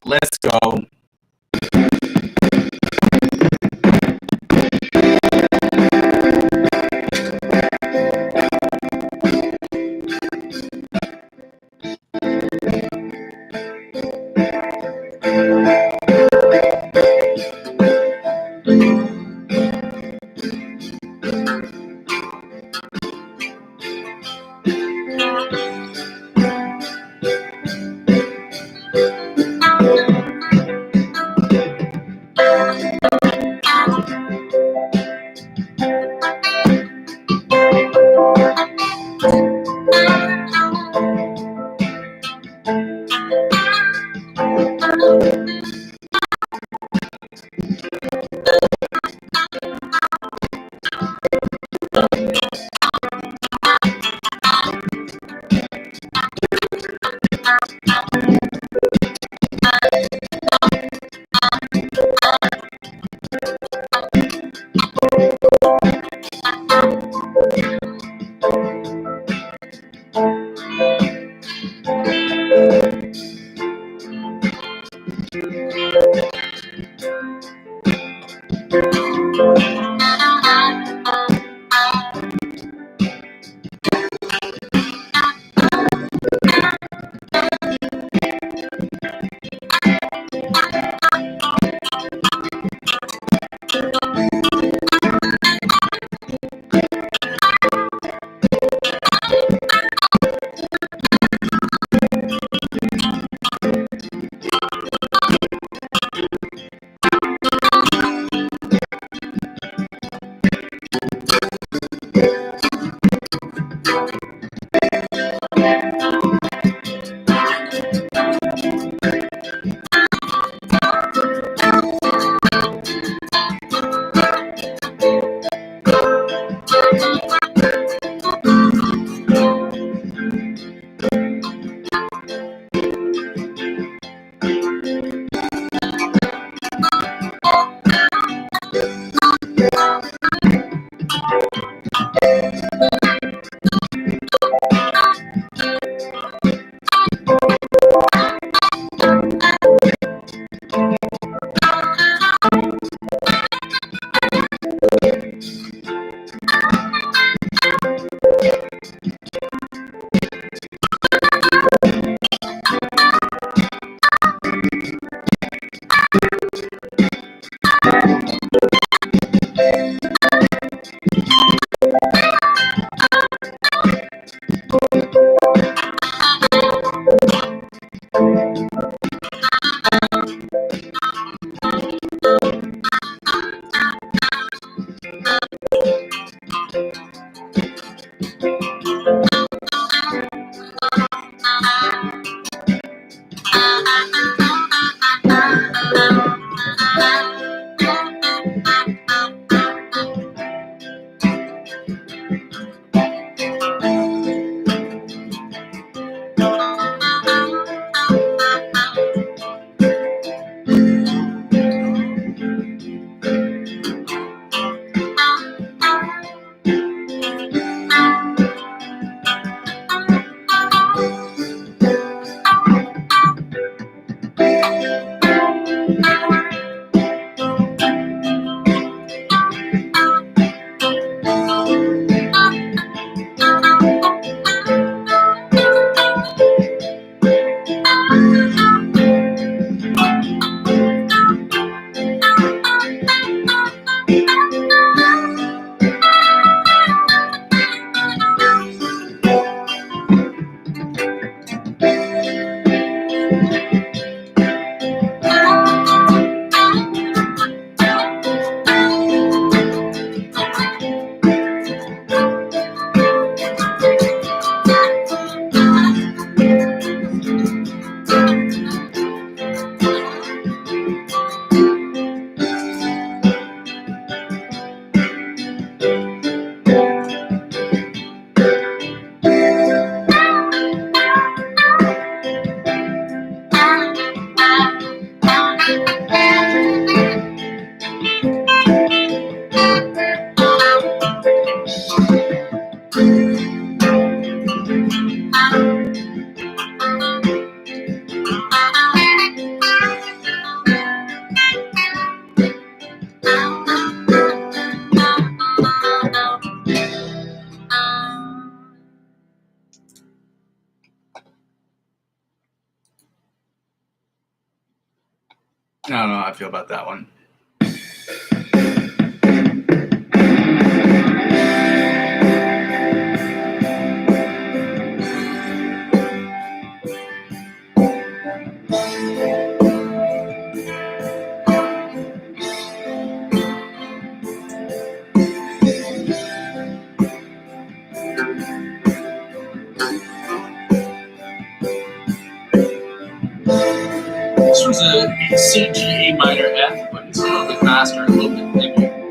Let's go. I don't know how I feel about that one. This was a C, G, A minor, F, but it's a little bit faster, a little bit heavier.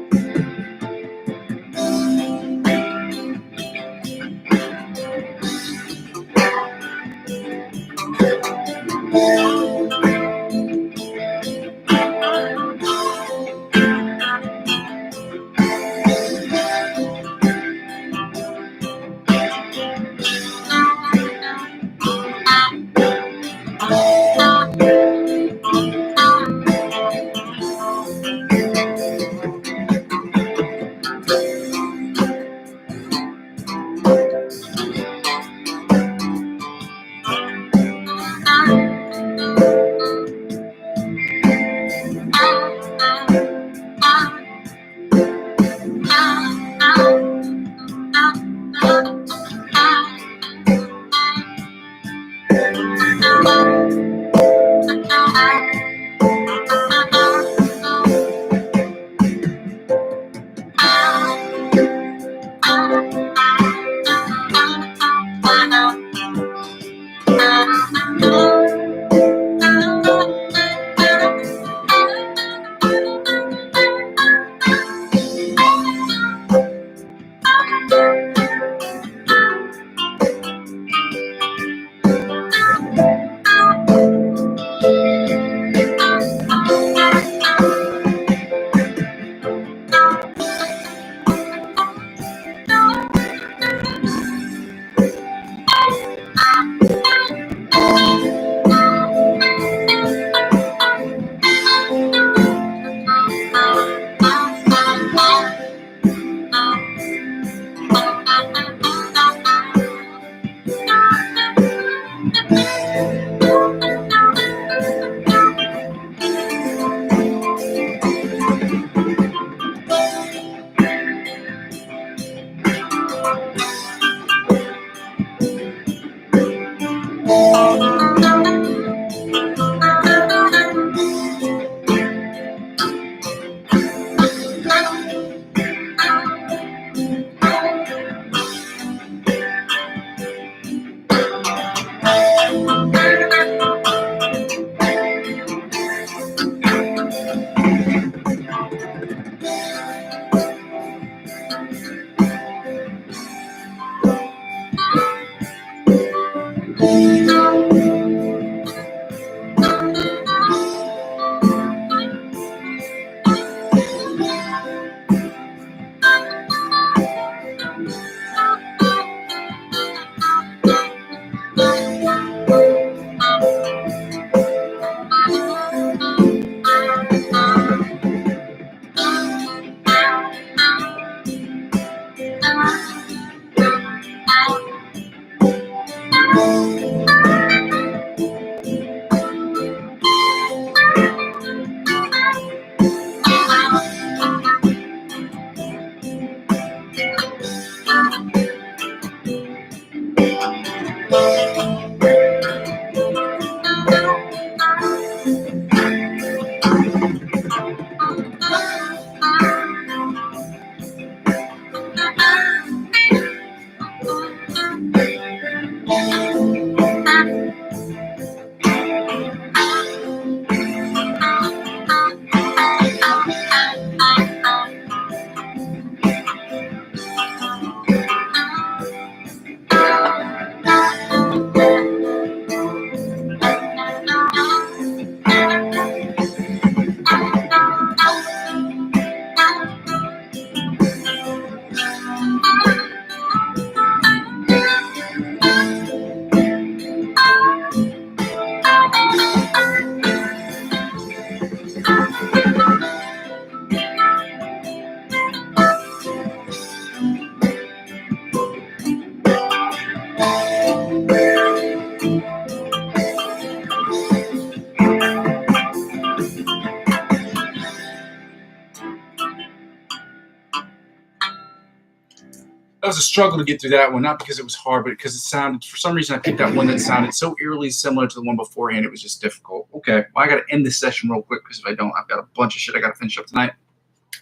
That was a struggle to get through that one, not because it was hard, but because it sounded, for some reason, I picked that one that sounded so eerily similar to the one beforehand. It was just difficult. Okay, well, I got to end this session real quick because if I don't, I've got a bunch of shit I got to finish up tonight.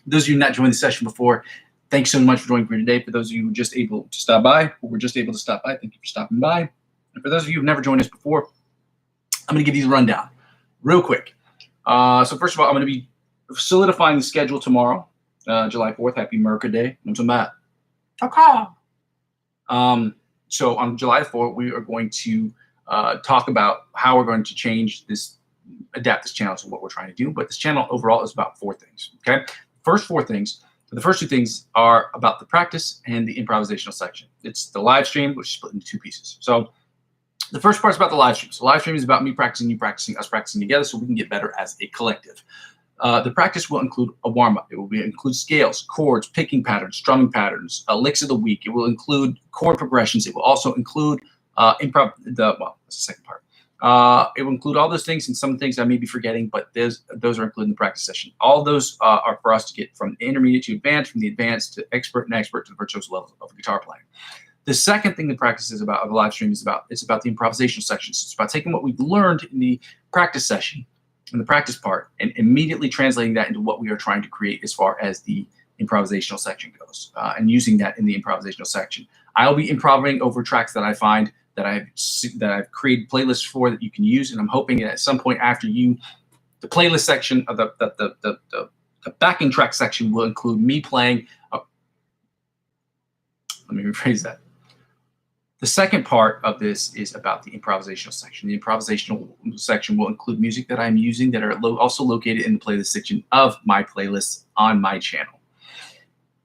Those of you not joined the session before, thanks so much for joining me today. For those of you who were just able to stop by, thank you for stopping by. And for those of you who've never joined us before, I'm going to give you the rundown real quick. So first of all, I'm going to be solidifying the schedule tomorrow, July 4th. Happy Merca Day. I'm Matt. So on July 4th, we are going to talk about how we're going to change this, adapt this channel to what we're trying to do. But this channel overall is about 4 things. Okay, the first 2 things are about the practice and the improvisational section. It's the live stream, which is split into 2 pieces. So the first part is about the live stream. So live stream is about me practicing, you practicing, us practicing together, so we can get better as a collective. The practice will include a warm-up. It will include scales, chords, picking patterns, strumming patterns, licks of the week. It will include chord progressions. It will also include improv. That's the second part. It will include all those things and some things I may be forgetting, but those are included in the practice session. All those are for us to get from intermediate to advanced, from the advanced to expert, and expert to the virtuoso level of guitar playing. The second thing the practice is about, or the live stream is about, it's about the improvisational section. So it's about taking what we've learned in the practice session, in the practice part, and immediately translating that into what we are trying to create as far as the improvisational section goes, and using that in the improvisational section. I'll be improvising over tracks that I find that I've created playlists for that you can use, and I'm hoping that at some point after the playlist section of the backing track section will include me playing. Let me rephrase that. The second part of this is about the improvisational section. The improvisational section will include music that I'm using that are also located in the playlist section of my playlists on my channel.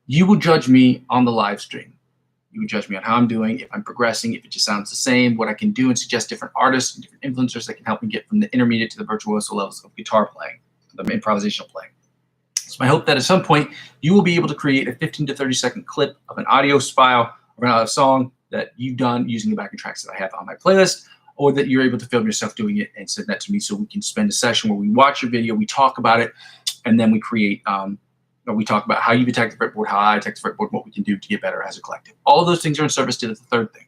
You will judge me on the live stream. You would judge me on how I'm doing, if I'm progressing, if it just sounds the same, what I can do, and suggest different artists and different influencers that can help me get from the intermediate to the virtuoso levels of guitar playing, the improvisational playing. It's my hope that at some point you will be able to create a 15 to 30-second clip of an audio file or a song that you've done using the backing tracks that I have on my playlist, or that you're able to film yourself doing it and send that to me so we can spend a session where we watch your video, we talk about it, and then we create, we talk about how you've attacked the fretboard, how I attacked the fretboard, what we can do to get better as a collective. All of those things are in service to the third thing.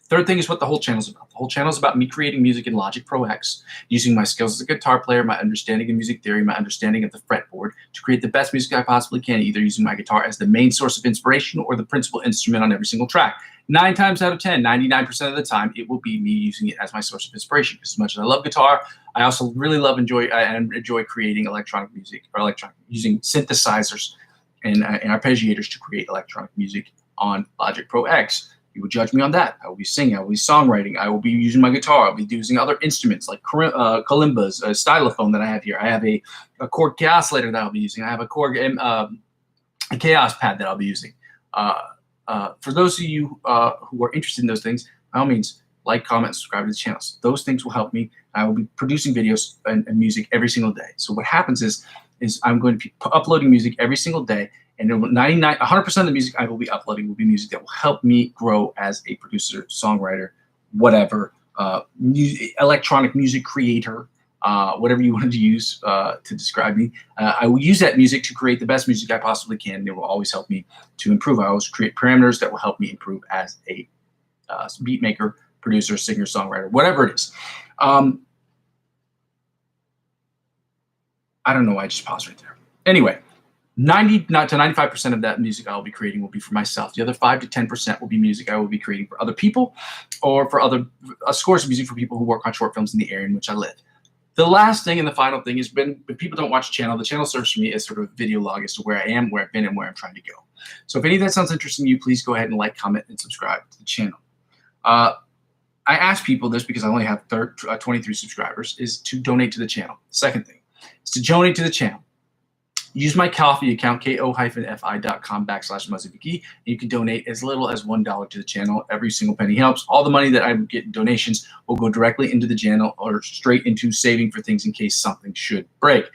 The third thing is what the whole channel is about. The whole channel is about me creating music in Logic Pro X, using my skills as a guitar player, my understanding of music theory, my understanding of the fretboard to create the best music I possibly can, either using my guitar as the main source of inspiration or the principal instrument on every single track. 9 times out of 10, 99% of the time, it will be me using it as my source of inspiration. As much as I love guitar, I also really enjoy creating electronic music, or using synthesizers and arpeggiators to create electronic music on Logic Pro X. You will judge me on that. I will be singing. I will be songwriting. I will be using my guitar. I'll be using other instruments like kalimbas, a stylophone that I have here. I have a chord oscillator that I'll be using. I have a chord a chaos pad that I'll be using. For those of you who are interested in those things, by all means, like, comment, subscribe to the channels. Those things will help me. I will be producing videos and music every single day. So what happens is I'm going to be uploading music every single day, and 100% of the music I will be uploading will be music that will help me grow as a producer, songwriter, whatever, electronic music creator, whatever you wanted to use to describe me. I will use that music to create the best music I possibly can, and it will always help me to improve. I always create parameters that will help me improve as a beat maker, producer, singer, songwriter, whatever it is. I don't know why I just paused right there. Anyway, not to 95% of that music I will be creating will be for myself. The other 5 to 10% will be music I will be creating for other people, or for other scores of music for people who work on short films in the area in which I live. The last thing and the final thing is, when people don't watch the channel serves for me as sort of a video log as to where I am, where I've been, and where I'm trying to go. So if any of that sounds interesting to you, please go ahead and like, comment, and subscribe to the channel. I ask people this because I only have 23 subscribers, is to donate to the channel. Second thing is to donate to the channel. Use my Ko-fi account, ko-fi.com/Muzzy McGee. You can donate as little as $1 to the channel. Every single penny helps. All the money that I get in donations will go directly into the channel or straight into saving for things in case something should break.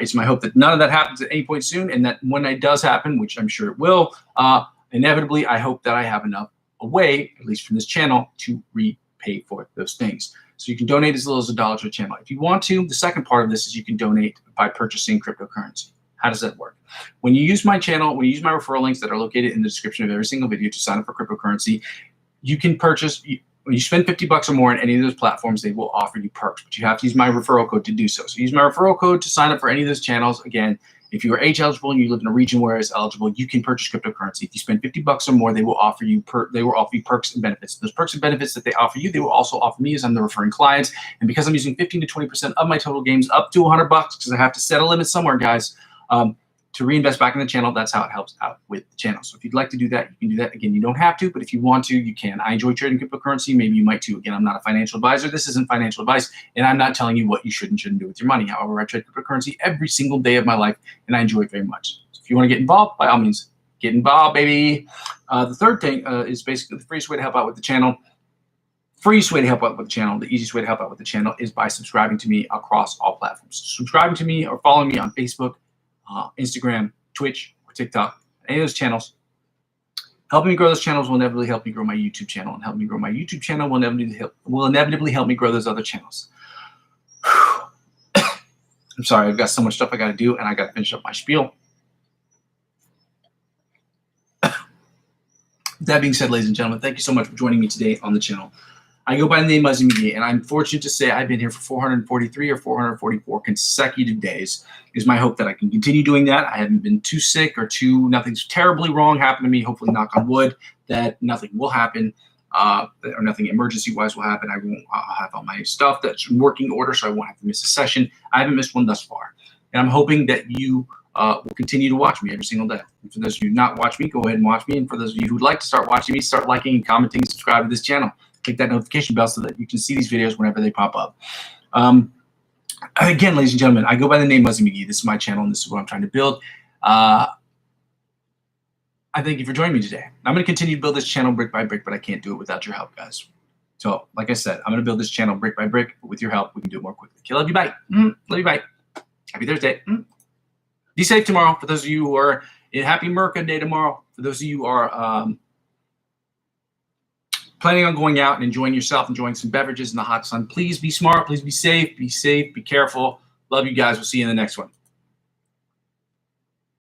It's my hope that none of that happens at any point soon, and that when it does happen, which I'm sure it will, inevitably, I hope that I have enough away, at least from this channel, to repay for those things. So you can donate as little as $1 to the channel. If you want to, the second part of this is you can donate by purchasing cryptocurrency. How does that work? When you use my channel, when you use my referral links that are located in the description of every single video to sign up for cryptocurrency, you can purchase, when you spend $50 or more on any of those platforms, they will offer you perks, but you have to use my referral code to do so. So use my referral code to sign up for any of those channels. Again, if you are age eligible and you live in a region where it's eligible, you can purchase cryptocurrency. If you spend $50 or more, they will offer you perks and benefits. Those perks and benefits that they offer you, they will also offer me, as I'm the referring client. And because I'm using 15 to 20% of my total games, up to $100, because I have to set a limit somewhere, guys, to reinvest back in the channel. That's how it helps out with the channel. So if you'd like to do that, you can do that. Again, you don't have to, but if you want to, you can. I enjoy trading cryptocurrency. Maybe you might too. Again, I'm not a financial advisor. This isn't financial advice, and I'm not telling you what you should and shouldn't do with your money. However, I trade cryptocurrency every single day of my life, and I enjoy it very much. So if you want to get involved, by all means, get involved, baby. The third thing is basically the freest way to help out with the channel. The easiest way to help out with the channel is by subscribing to me across all platforms. Subscribing to me or following me on Facebook, Instagram, Twitch, or TikTok, any of those channels. Helping me grow those channels will inevitably help me grow my YouTube channel, and helping me grow my YouTube channel will inevitably help me grow those other channels. I'm sorry, I've got so much stuff I got to do, and I got to finish up my spiel. That being said, ladies and gentlemen, thank you so much for joining me today on the channel. I go by the name Muzzy McGee, and I'm fortunate to say I've been here for 443 or 444 consecutive days. It is my hope that I can continue doing that. I haven't been too sick or nothing's terribly wrong happened to me. Hopefully, knock on wood, that nothing will happen, or nothing emergency-wise will happen. I'll have all my stuff that's in working order, so I won't have to miss a session. I haven't missed one thus far, and I'm hoping that you will continue to watch me every single day. And for those of you who not watch me, go ahead and watch me. And for those of you who'd like to start watching me, start liking and commenting and subscribe to this channel. Click that notification bell so that you can see these videos whenever they pop up. Again, ladies and gentlemen, I go by the name Muzzy McGee. This is my channel, and this is what I'm trying to build. I thank you for joining me today. I'm going to continue to build this channel brick by brick, but I can't do it without your help, guys. So, like I said, I'm going to build this channel brick by brick, but with your help, we can do it more quickly. Okay, love you, bye. Love you, bye. Happy Thursday. Be safe tomorrow. For those of you who are in Happy Merca Day tomorrow, for those of you who are planning on going out and enjoying yourself, enjoying some beverages in the hot sun, please be smart, please be safe, be careful. Love you guys. We'll see you in the next one.